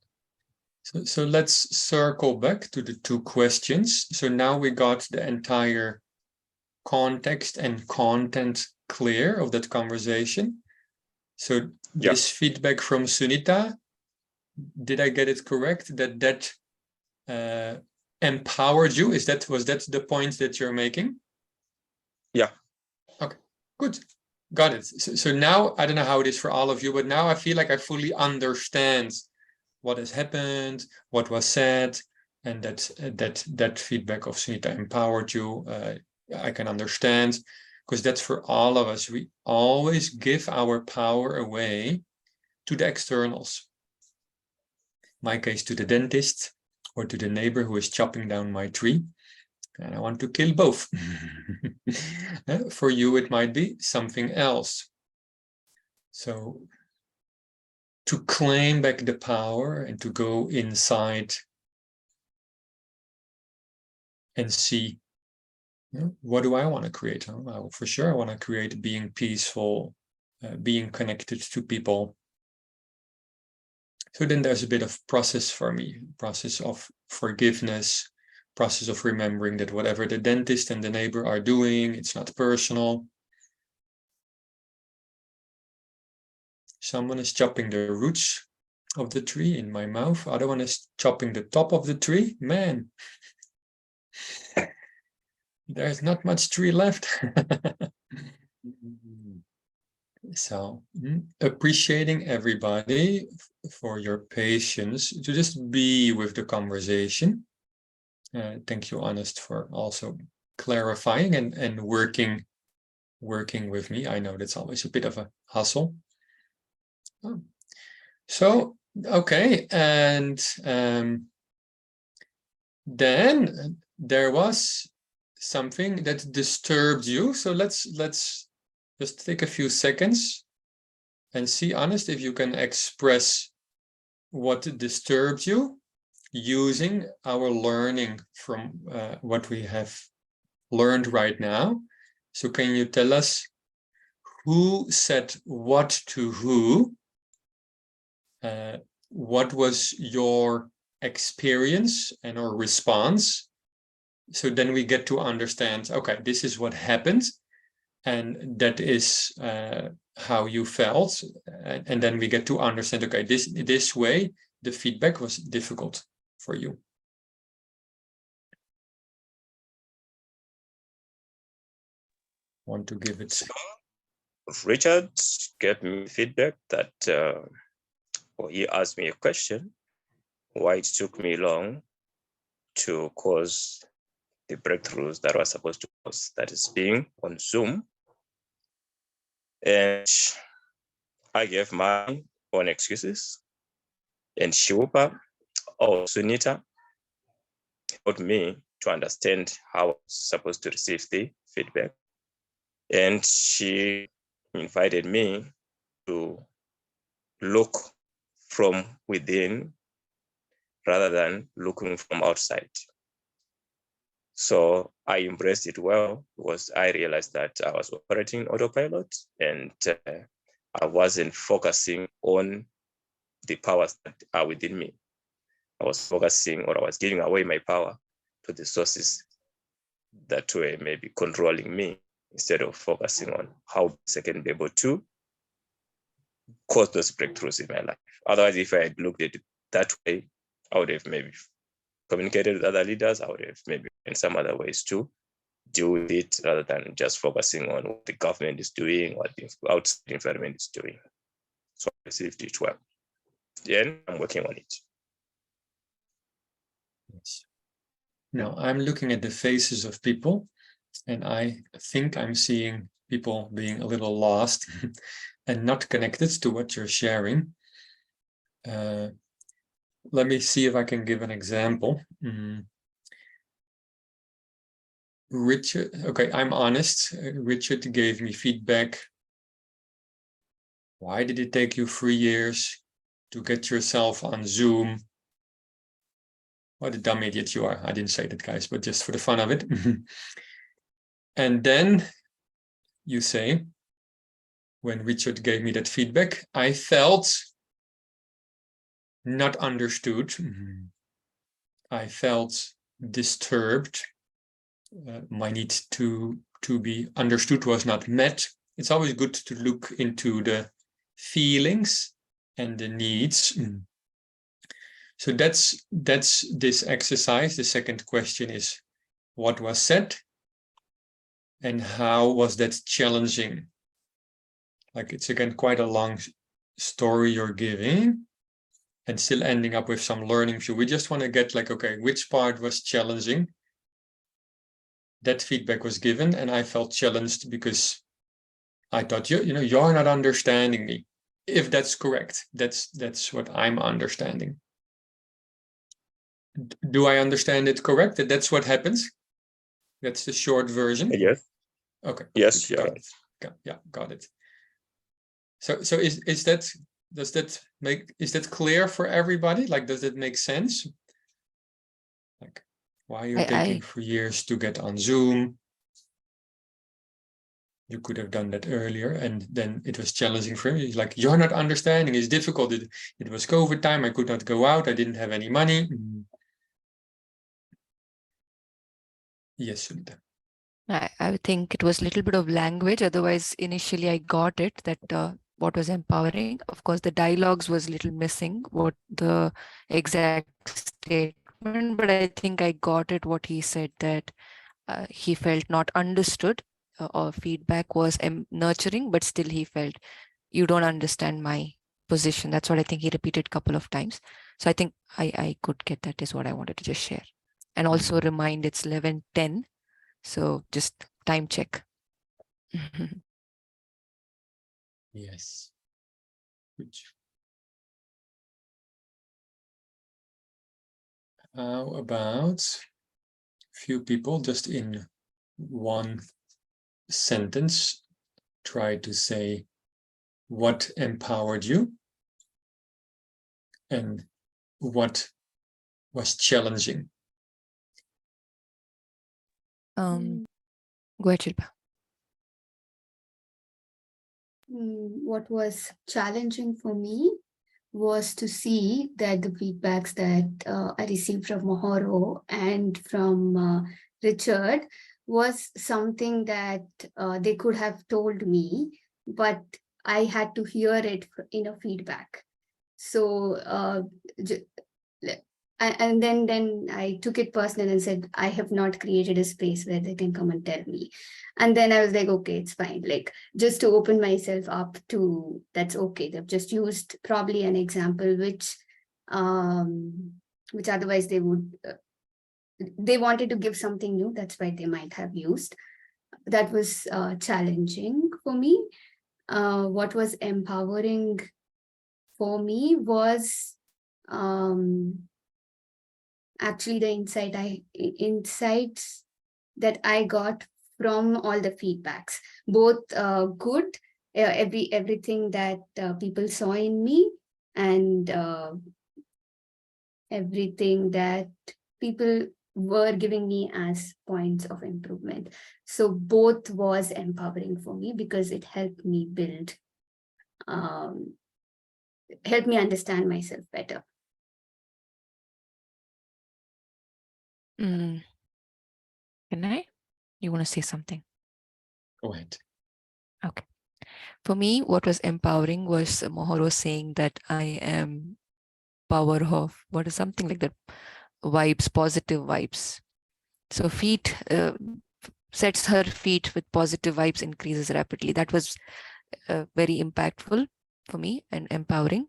So let's circle back to the two questions. So now we got the entire context and content clear of that conversation. So this feedback from Sunita, did I get it correct that empowered you? Was that the point that you're making? Yeah. Okay, good. Got it. So now, I don't know how it is for all of you, but now I feel like I fully understand what has happened, what was said, and that feedback of Sunita empowered you. I can understand, because that's for all of us. We always give our power away to the externals. My case, to the dentist or to the neighbor who is chopping down my tree. And I want to kill both. For you, it might be something else. So to claim back the power and to go inside and see, what do I want to create? Well, for sure, I want to create being peaceful, being connected to people. So then there's a bit of process for me, process of forgiveness, process of remembering that whatever the dentist and the neighbor are doing, it's not personal. Someone is chopping the roots of the tree in my mouth. Other one is chopping the top of the tree. Man, there's not much tree left. So appreciating everybody for your patience to just be with the conversation. Thank you, Honest, for also clarifying and working with me. I know that's always a bit of a hustle. So, okay, and then there was something that disturbed you. So let's just take a few seconds and see, Honest, if you can express what disturbed you using our learning from what we have learned right now. So can you tell us who said what to who? What was your experience and or response? So then we get to understand, okay, this is what happened, and that is how you felt. And then we get to understand, okay, this way, the feedback was difficult for you. Want to give it? Richard gave me feedback that, or he asked me a question, why it took me long to cause the breakthroughs that was supposed to cause, that is being on Zoom. And I gave my own excuses. And Shilpa or Sunita helped me to understand how I was supposed to receive the feedback. And she invited me to look from within rather than looking from outside. So I embraced it well because I realized that I was operating autopilot and I wasn't focusing on the powers that are within me. I was focusing, or I was giving away my power to the sources that were maybe controlling me, instead of focusing on how I can be able to cause those breakthroughs in my life. Otherwise, if I had looked at it that way, I would have maybe communicated with other leaders. I would have maybe in some other ways to deal with it, rather than just focusing on what the government is doing, what the outside environment is doing. So I received it well. Then I'm working on it. Yes. Now I'm looking at the faces of people, and I think I'm seeing people being a little lost and not connected to what you're sharing. Let me see if I can give an example. Richard, okay, I'm honest. Richard gave me feedback. Why did it take you 3 years to get yourself on Zoom? What a dumb idiot you are. I didn't say that, guys, but just for the fun of it. And then you say, when Richard gave me that feedback, I felt not understood. I felt disturbed. My need to be understood was not met. It's always good to look into the feelings and the needs. So that's this exercise. The second question is, what was said? And how was that challenging? Like, it's again quite a long story you're giving and still ending up with some learning view. We just want to get like, okay, which part was challenging? That feedback was given and I felt challenged because I thought, you're not understanding me. If that's correct, that's what I'm understanding. Do I understand it correct? That's what happens? That's the short version? Yes. Okay. Yes, good, you're got right. it. Yeah, got it. So is that, is that clear for everybody? Like, does it make sense? Like, why you're taking 3 years to get on Zoom? You could have done that earlier, and then it was challenging for me. Like, you're not understanding, it's difficult. It was COVID time, I could not go out, I didn't have any money. Yes, Sunita. I think it was a little bit of language. Otherwise, initially I got it that what was empowering. Of course, the dialogues was a little missing, what the exact statement, but I think I got it what he said, that he felt not understood, or feedback was nurturing, but still he felt you don't understand my position. That's what I think he repeated a couple of times. So I think I could get that is what I wanted to just share. And also remind it's 11:10. So just time check. Yes. Good. How about a few people just in one sentence try to say what empowered you and what was challenging? Go ahead, Shilpa. What was challenging for me was to see that the feedbacks that I received from Mahoro and from Richard was something that they could have told me, but I had to hear it in a feedback. So and then I took it personal and said, I have not created a space where they can come and tell me. And then I was like, okay, it's fine. Like, just to open myself up to, that's okay. They've just used probably an example which otherwise they would, they wanted to give something new. That's why they might have used. That was challenging for me. What was empowering for me was actually the insights that I got from all the feedbacks, both good, everything that people saw in me, and everything that people were giving me as points of improvement. So both was empowering for me because it helped me build, helped me understand myself better. Can I? You want to say something? Go ahead. Okay. For me, what was empowering was Mahoro saying that I am power of, what is something like that, vibes, positive vibes. So feet, sets her feet with positive vibes, increases rapidly. That was very impactful for me and empowering.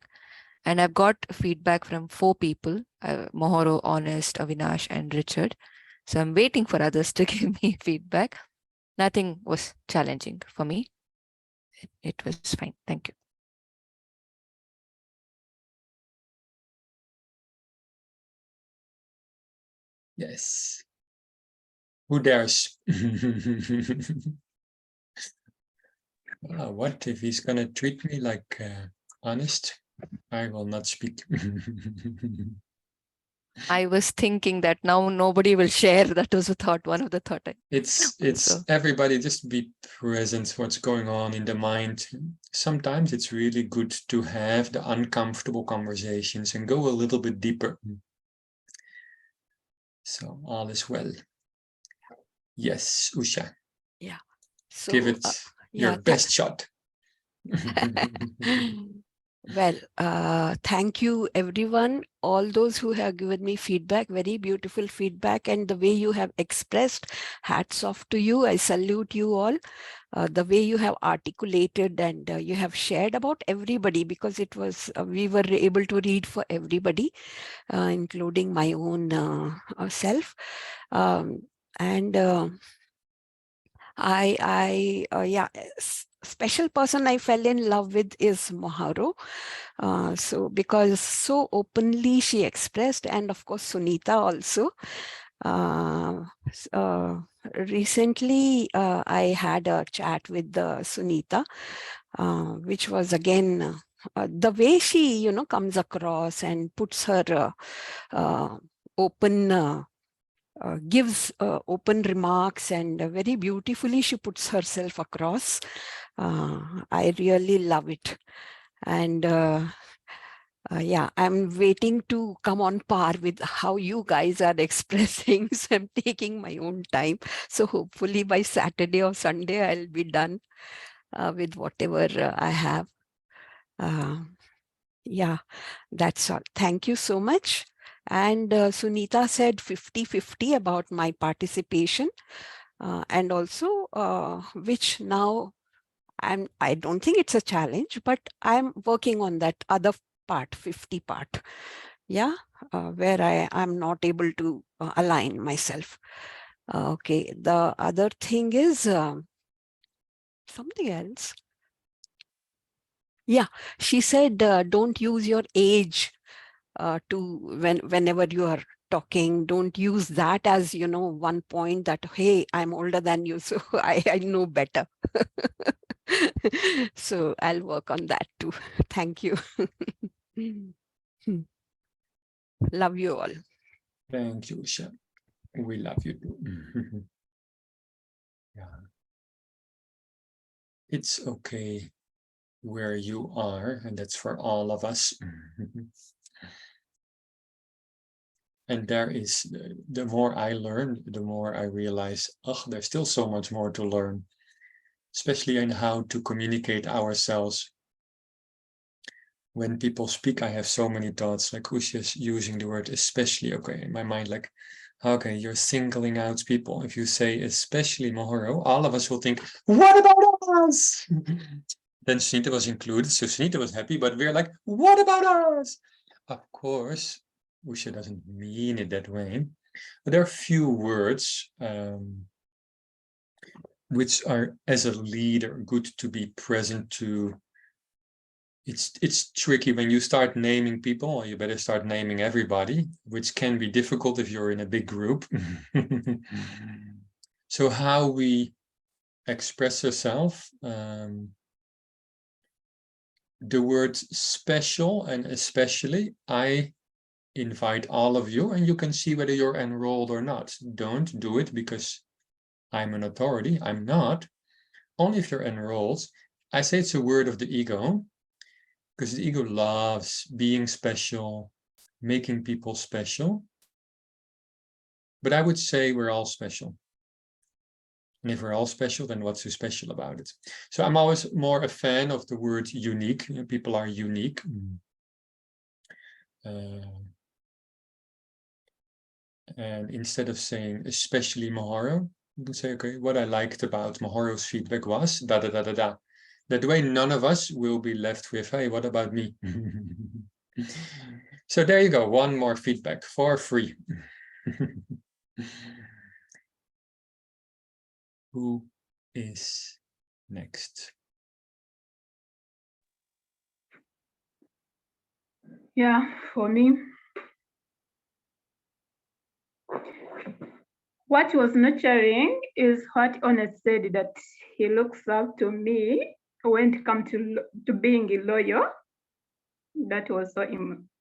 And I've got feedback from 4 people, Mahoro, Honest, Avinash, and Richard. So I'm waiting for others to give me feedback. Nothing was challenging for me. It was fine. Thank you. Yes. Who dares? What if he's gonna treat me like Honest? I will not speak. I was thinking that now nobody will share. That was a thought, one of the thought. It's Also. everybody just be present what's going on in the mind. Sometimes it's really good to have the uncomfortable conversations and go a little bit deeper. So all is well. Yes, Usha. Yeah. So Give it your best shot. Well, thank you, everyone. All those who have given me feedback, very beautiful feedback, and the way you have expressed, hats off to you. I salute you all. The way you have articulated and you have shared about everybody, because it was, we were able to read for everybody, including my own self. And yeah, special person I fell in love with is Maharo. So because so openly she expressed, and of course Sunita also. Recently, I had a chat with Sunita, which was again the way she, comes across and puts her open. Gives open remarks, and very beautifully she puts herself across. I really love it. And yeah, I'm waiting to come on par with how you guys are expressing. So I'm taking my own time. So hopefully by Saturday or Sunday, I'll be done with whatever I have. Yeah, that's all. Thank you so much. And Sunita said 50-50 about my participation. And also, which now I don't think it's a challenge, but I'm working on that other part, 50 part. Yeah, where I'm not able to align myself. Okay, the other thing is something else. Yeah, she said, don't use your age whenever you are talking. Don't use that as, one point that, hey, I'm older than you, so I know better. So I'll work on that too. Thank you. Love you all. Thank you, Usha. We love you too. Yeah. It's okay where you are, and that's for all of us. And there is, the more I learn, the more I realize, oh, there's still so much more to learn, especially in how to communicate ourselves. When people speak, I have so many thoughts, like Usha's using the word especially, okay, in my mind, like, okay, you're singling out people. If you say especially Mahoro, all of us will think, what about us? Then Sunita was included, so Sunita was happy, but we're like, what about us? Of course, Usha doesn't mean it that way, but there are few words which are, as a leader, good to be present to. It's tricky when you start naming people. You better start naming everybody, which can be difficult if you're in a big group. So how we express ourselves, the word special and especially, I invite all of you, and you can see whether you're enrolled or not. Don't do it because I'm an authority. I'm not. Only if you're enrolled. I say it's a word of the ego, because the ego loves being special, making people special. But I would say we're all special. And if we're all special, then what's so special about it? So I'm always more a fan of the word unique. People are unique. And instead of saying especially Maharo, you can say, okay, what I liked about Maharo's feedback was da da da da da. That way, none of us will be left with, hey, what about me? So there you go, one more feedback for free. Who is next? Yeah, for me, what was nurturing is what Honest said, that he looks up to me when it comes to being loyal. That was so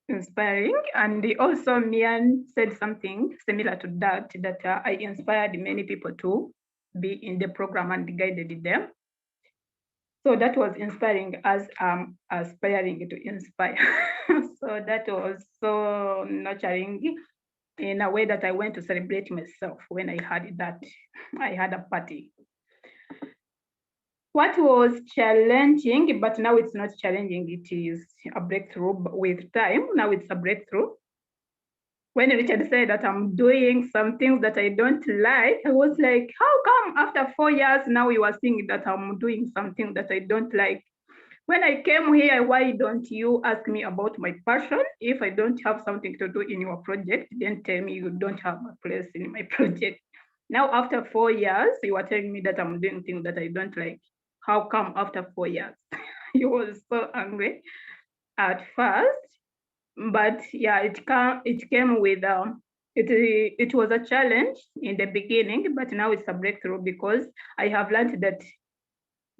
inspiring. And also Mian said something similar to that, I inspired many people to be in the program and guided them. So that was inspiring as aspiring to inspire. So that was so nurturing, in a way that I went to celebrate myself when I had that. I had a party. what was challenging, but now it's not challenging, it is a breakthrough with time. Now it's a breakthrough. When Richard said that I'm doing some things that I don't like, I was like, how come after 4 years now you are seeing that I'm doing something that I don't like? When I came here, why don't you ask me about my passion? If I don't have something to do in your project, then tell me you don't have a place in my project. Now, after 4 years, you are telling me that I'm doing things that I don't like. How come after 4 years? He was so angry at first, but yeah, it came with it was a challenge in the beginning, but now it's a breakthrough because I have learned that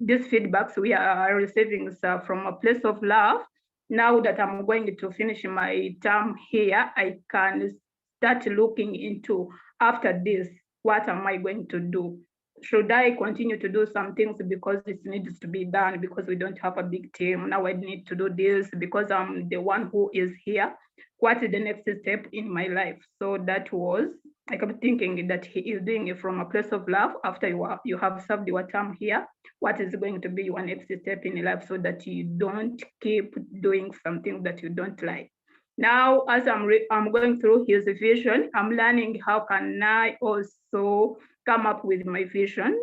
these feedbacks we are receiving from a place of love. Now that I'm going to finish my term here, I can start looking into, after this, what am I going to do? Should I continue to do some things because it needs to be done because we don't have a big team? Now I need to do this because I'm the one who is here. What is the next step in my life? So that was, I kept thinking that he is doing it from a place of love. After you have served your term here, what is going to be your next step in life so that you don't keep doing something that you don't like? Now, as I'm going through his vision, I'm learning how can I also come up with my vision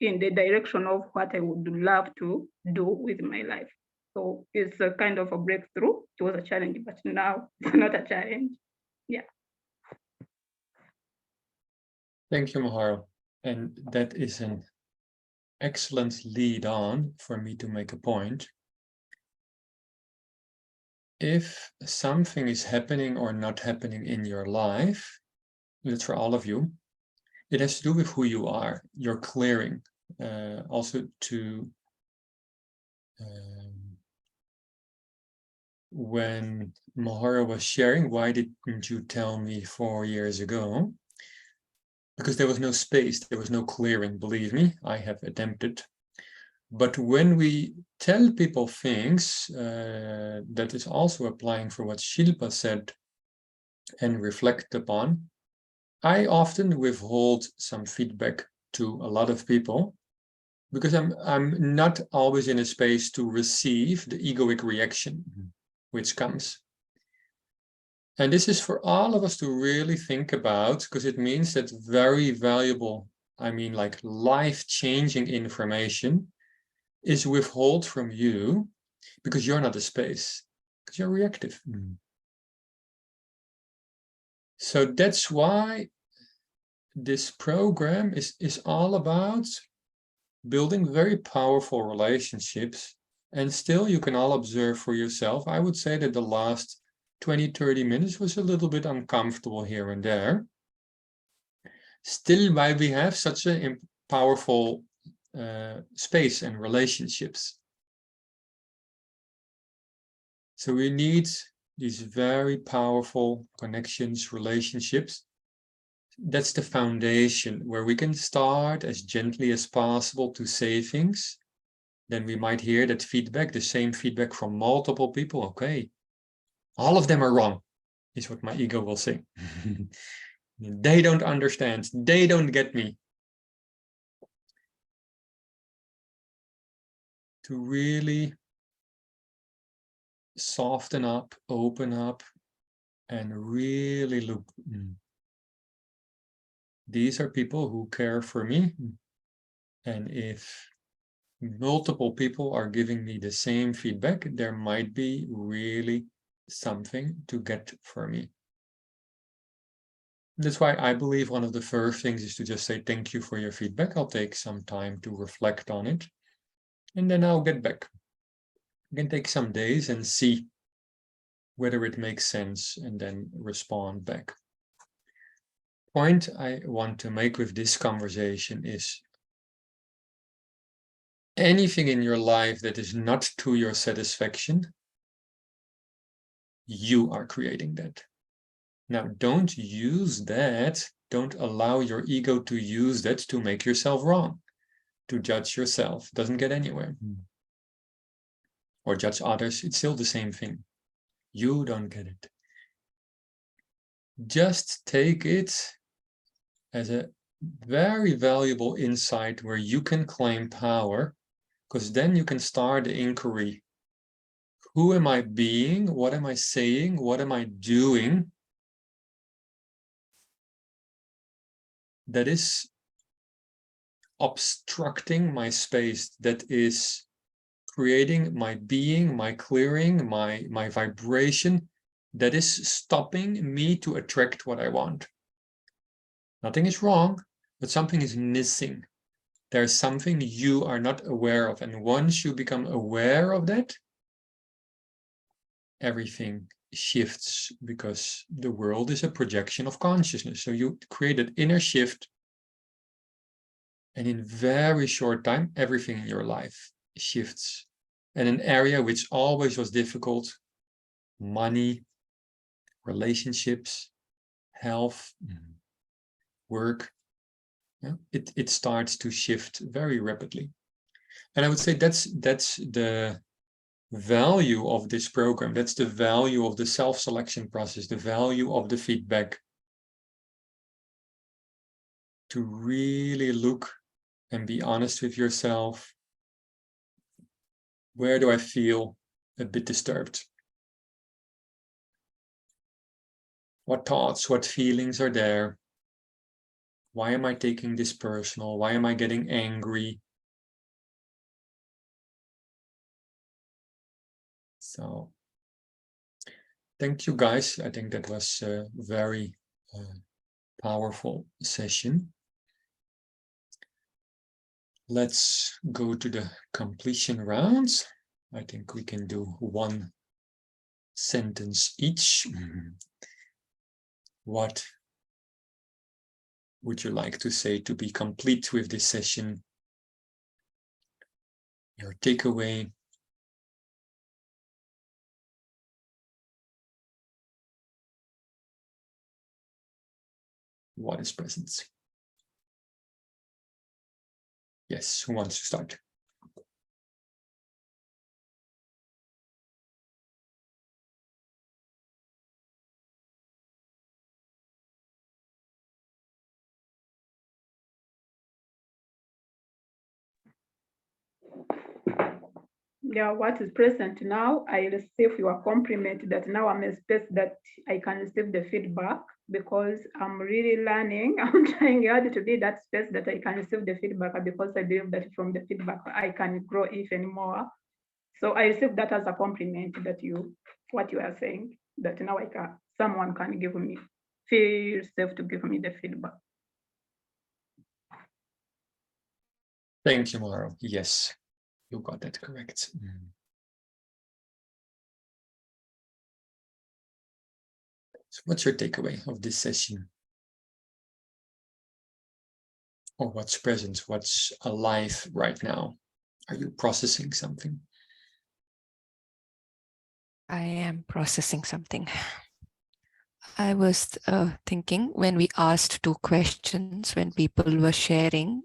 in the direction of what I would love to do with my life. So it's a kind of a breakthrough. It was a challenge, but now it's not a challenge. Yeah. Thank you, Maharo. And that is an excellent lead on for me to make a point. If something is happening or not happening in your life, that's for all of you, it has to do with who you are, your clearing. Also to when Mahara was sharing, why didn't you tell me 4 years ago? Because there was no space, there was no clearing, believe me, I have attempted. But when we tell people things, that is also applying for what Shilpa said and reflect upon, I often withhold some feedback to a lot of people because I'm not always in a space to receive the egoic reaction which comes. And this is for all of us to really think about, because it means that very valuable, I mean like life-changing information is withheld from you because you're not a space, because you're reactive. So that's why this program is all about building very powerful relationships. And still you can all observe for yourself. I would say that the last 20-30 minutes was a little bit uncomfortable here and there. Still, why we have such a powerful space and relationships. So we need these very powerful connections, relationships. That's the foundation where we can start as gently as possible to say things. Then we might hear that feedback, the same feedback from multiple people. Okay, all of them are wrong, is what my ego will say. They don't understand. They don't get me. To really soften up, open up, and really look. These are people who care for me. And if multiple people are giving me the same feedback, there might be really something to get for me. That's why I believe one of the first things is to just say thank you for your feedback. I'll take some time to reflect on it, and then I'll get back. I can take some days and see whether it makes sense and then respond back. Point I want to make with this conversation is anything in your life that is not to your satisfaction, you are creating that. Now, don't use that. Don't allow your ego to use that to make yourself wrong, to judge yourself. Doesn't get anywhere. Or judge others. It's still the same thing. You don't get it. Just take it as a very valuable insight where you can claim power because then you can start the inquiry. Who am I being? What am I saying? What am I doing that is obstructing my space, that is creating my being, my clearing, my vibration, that is stopping me to attract what I want? Nothing is wrong, but something is missing. There's something you are not aware of. And once you become aware of that, everything shifts, because the world is a projection of consciousness. So you create an inner shift, and in very short time, everything in your life shifts. And an area which always was difficult, money, relationships, health, work, it starts to shift very rapidly. And I would say that's the value of this program. That's the value of the self-selection process, the value of the feedback. To really look and be honest with yourself. Where do I feel a bit disturbed? What thoughts, what feelings are there? Why am I taking this personal? Why am I getting angry? So, thank you guys. I think that was a very powerful session. Let's go to the completion rounds. I think we can do one sentence each. What would you like to say to be complete with this session? Your takeaway? What is present? Yes, who wants to start? Yeah, what is present now, I receive your compliment that now I'm a space that I can receive the feedback, because I'm really learning. I'm trying hard to be that space that I can receive the feedback, because I believe that from the feedback I can grow even more. So I receive that as a compliment, that what you are saying, that now someone can give me, feel safe to give me the feedback. Thank you, Maro. Yes, you got that correct. So what's your takeaway of this session? Or what's present? What's alive right now? Are you processing something? I am processing something. I was thinking, when we asked 2 questions, when people were sharing,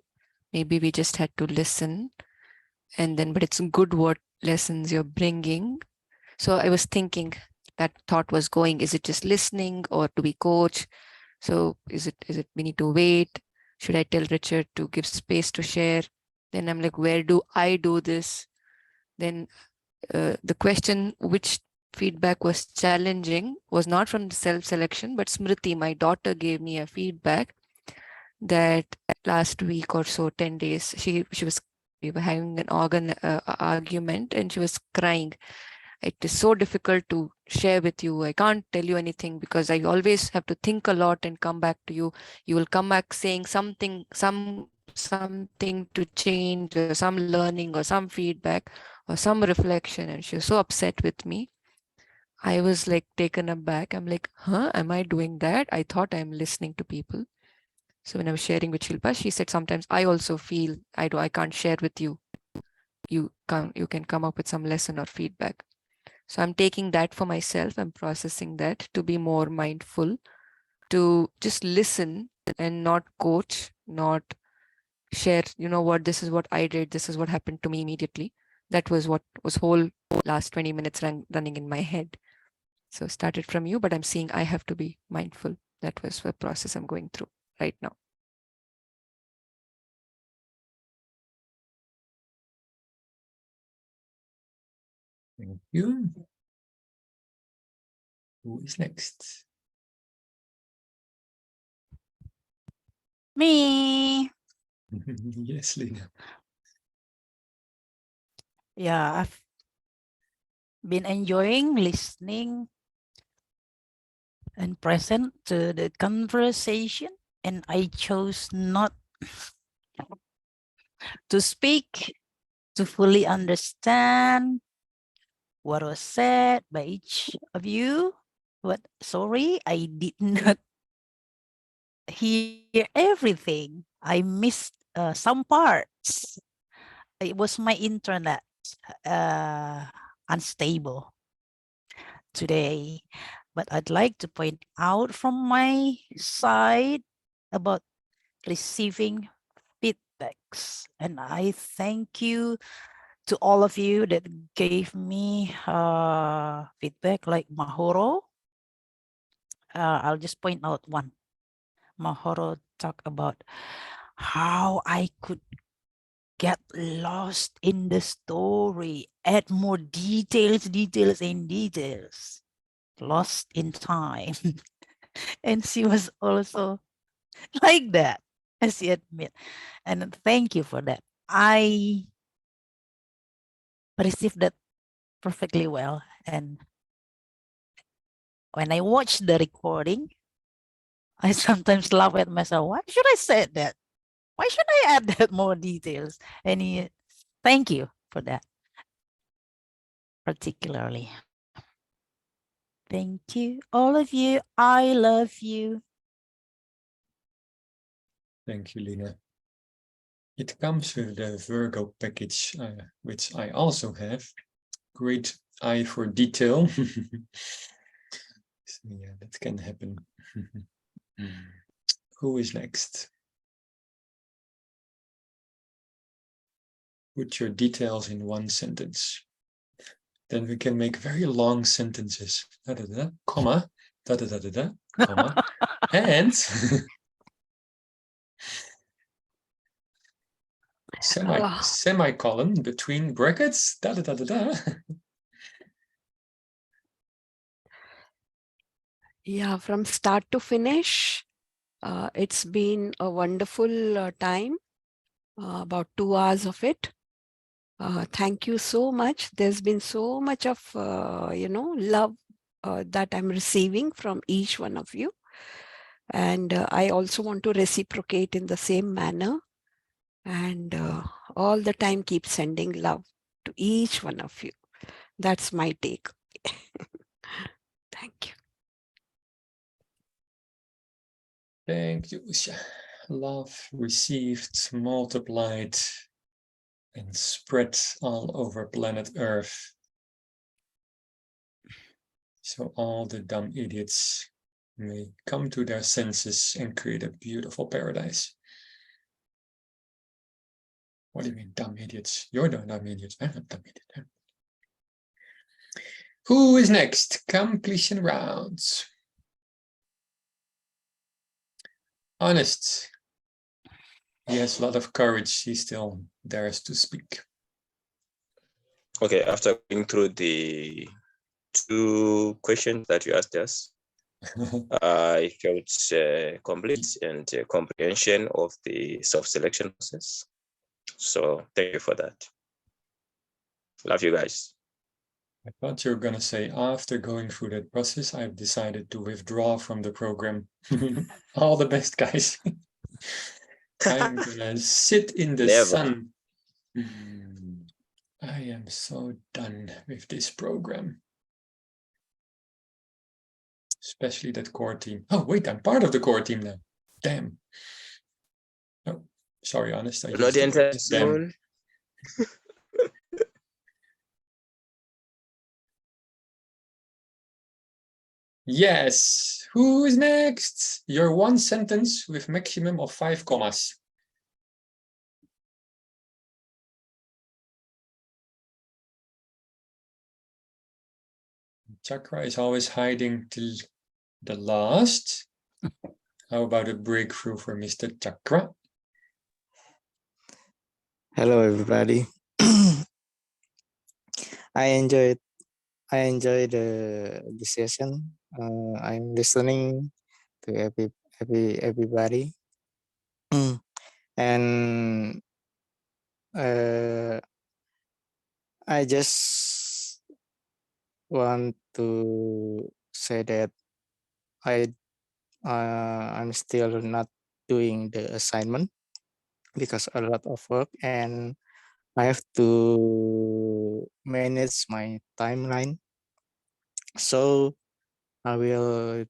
maybe we just had to listen, and then, but it's good what lessons you're bringing. So I was thinking, that thought was going, is it just listening, or do we coach? So is it we need to wait? Should I tell Richard to give space to share? Then I'm like, where do I do this? Then the question, which feedback was challenging, was not from the self-selection, but Smriti, my daughter, gave me a feedback that last week or so, 10 days, we were having an argument, and she was crying. It is so difficult to share with you. I can't tell you anything, because I always have to think a lot and come back to you. You will come back saying something to change, or some learning, or some feedback, or some reflection. And she was so upset with me. I was like taken aback. I'm like, am I doing that? I thought I'm listening to people. So when I was sharing with Shilpa, she said, sometimes I also feel I can't share with you. You can come up with some lesson or feedback. So I'm taking that for myself. I'm processing that, to be more mindful, to just listen and not coach, not share, this is what I did, this is what happened to me immediately. That was what was whole last 20 minutes running in my head. So started from you, but I'm seeing I have to be mindful. That was the process I'm going through right now. Thank you. Who is next? Me. Yes, Lena. Yeah, I've been enjoying listening and present to the conversation, and I chose not to speak to fully understand what was said by each of you. But sorry, I did not hear everything. I missed some parts. It was my internet unstable today. But I'd like to point out from my side about receiving feedbacks. And I thank you to all of you that gave me feedback, like Mahoro. I'll just point out one. Mahoro talked about how I could get lost in the story, add more details, lost in time. And she was also like that, as she admit. And thank you for that. I received that perfectly well. And when I watch the recording, I sometimes laugh at myself. Why should I say that? Why should I add that more details? And thank you for that, particularly. Thank you, all of you. I love you. Thank you, Lena. It comes with the Virgo package, which I also have. Great eye for detail. So yeah, that can happen. Who is next? Put your details in one sentence. Then we can make very long sentences. Da, da, da, comma, da, da, da, da, da, comma, and semicolon between brackets. Da, da, da, da, da. Yeah, from start to finish, it's been a wonderful time, about 2 hours of it. Thank you so much. There's been so much of, love that I'm receiving from each one of you. And I also want to reciprocate in the same manner. And all the time keep sending love to each one of you. That's my take. Thank you. Thank you, Usha. Love received, multiplied, and spread all over planet Earth. So all the dumb idiots may come to their senses and create a beautiful paradise. What do you mean, dumb idiots? You're the dumb idiots. I'm not dumb idiot. Who is next? Completion rounds. Honest. He has a lot of courage. He still dares to speak. Okay, after going through the 2 questions that you asked us, I felt complete and comprehension of the self-selection process. So thank you for that. Love you guys. I thought you were going to say, after going through that process, I've decided to withdraw from the program. All the best, guys. I'm going to sit in the Never. sun. I am so done with this program. Especially that core team. Oh, wait, I'm part of the core team now. Damn. Oh, sorry, Honest. I Not used the anytime word damn. soon. Yes. Who is next? Your one sentence with maximum of 5 commas. Chakra is always hiding till the last. How about a breakthrough for Mr. Chakra? Hello, everybody. I enjoyed the session. I'm listening to everybody, and I just want to say that I'm still not doing the assignment because a lot of work, and I have to manage my timeline. So I will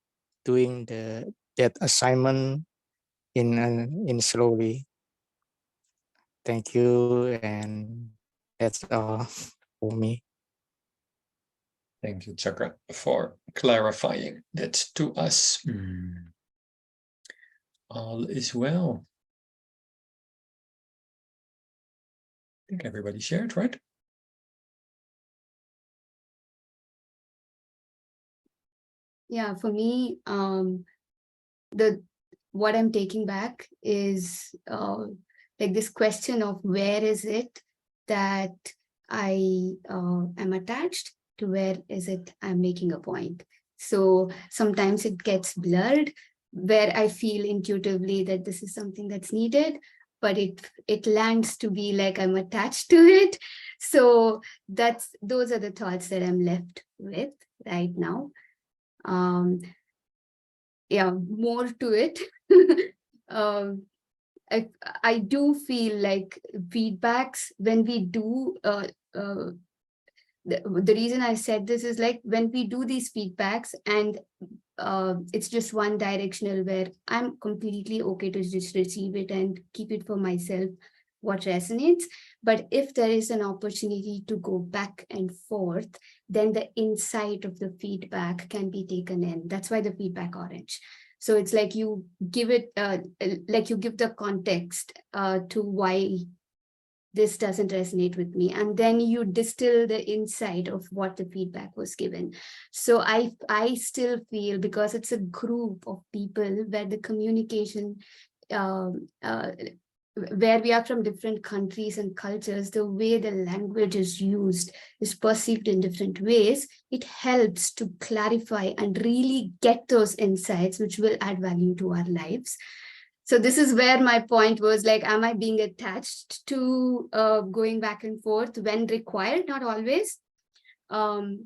doing that assignment in slowly. Thank you, and that's all for me. Thank you, Chakra, for clarifying that to us. All is well. I think everybody shared, right? Yeah, for me, what I'm taking back is like this question of where is it that I am attached to, where is it I'm making a point. So sometimes it gets blurred where I feel intuitively that this is something that's needed, but it lands to be like I'm attached to it. So those are the thoughts that I'm left with right now. Yeah, more to it. I do feel like feedbacks when we do the reason I said this is like when we do these feedbacks and it's just one directional where I'm completely okay to just receive it and keep it for myself, what resonates. But if there is an opportunity to go back and forth, then the insight of the feedback can be taken in. That's why the feedback orange. So it's like you give it, like you give the context to why this doesn't resonate with me, and then you distill the insight of what the feedback was given. So I still feel, because it's a group of people where the communication where we are from different countries and cultures, the way the language is used is perceived in different ways. It helps to clarify and really get those insights which will add value to our lives. So this is where my point was, like, am I being attached to going back and forth when required? Not always. But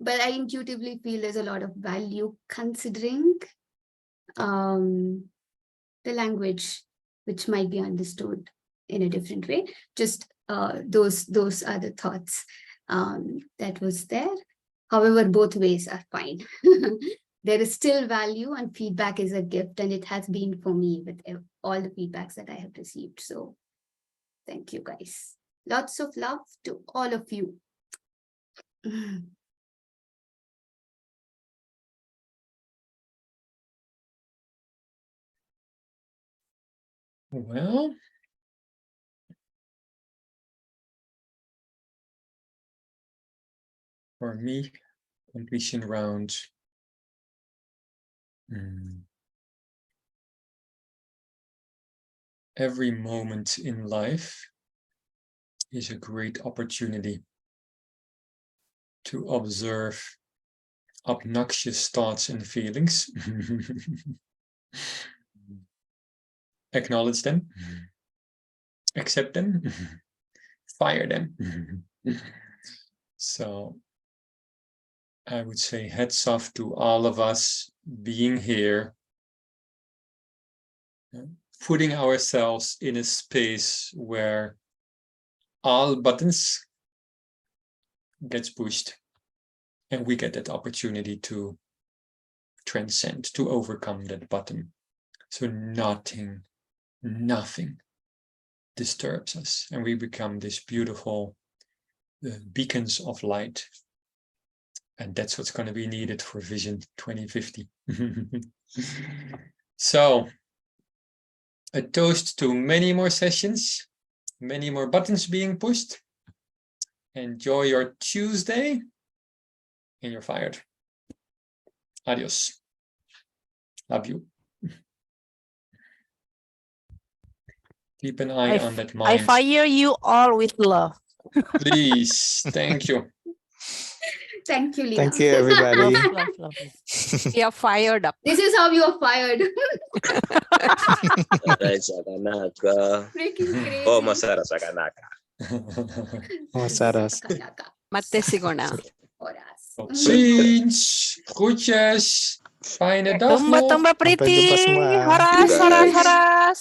I intuitively feel there's a lot of value considering the language, which might be understood in a different way. Just those are the thoughts that was there. However, both ways are fine. There is still value, and feedback is a gift, and it has been for me with all the feedbacks that I have received. So thank you, guys. Lots of love to all of you. Well, for me, completion round. Every moment in life is a great opportunity to observe obnoxious thoughts and feelings, acknowledge them, accept them, fire them. So I would say hats off to all of us being here, putting ourselves in a space where all buttons gets pushed and we get that opportunity to transcend, to overcome that button. So nothing disturbs us, and we become this beautiful beacons of light. And that's what's going to be needed for Vision 2050. So a toast to many more sessions, many more buttons being pushed. Enjoy your Tuesday, and you're fired. Adios. Love you. Keep an eye on that mind. I fire you all with love. Please. Thank you. Thank you, Lina. Thank you, everybody. Love, love, love. We are fired up. This is how you are fired. Alright, Sakanaka. Freaking crazy. Oh, Masara Sakanaka. Oh, Saras. Sakanaka. ಮತ್ತೆ ಸಿಗೋಣ. Horas. Tot ziens. Groetjes. Fijne dag Tumba nog. tumba Sampai pretty. jumpa semua. Horas, Guys. horas, horas.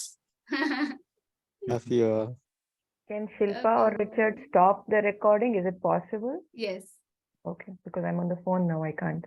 Love you all. Can Shilpa or Richard stop the recording? Is it possible? Yes. Okay, because I'm on the phone now, I can't.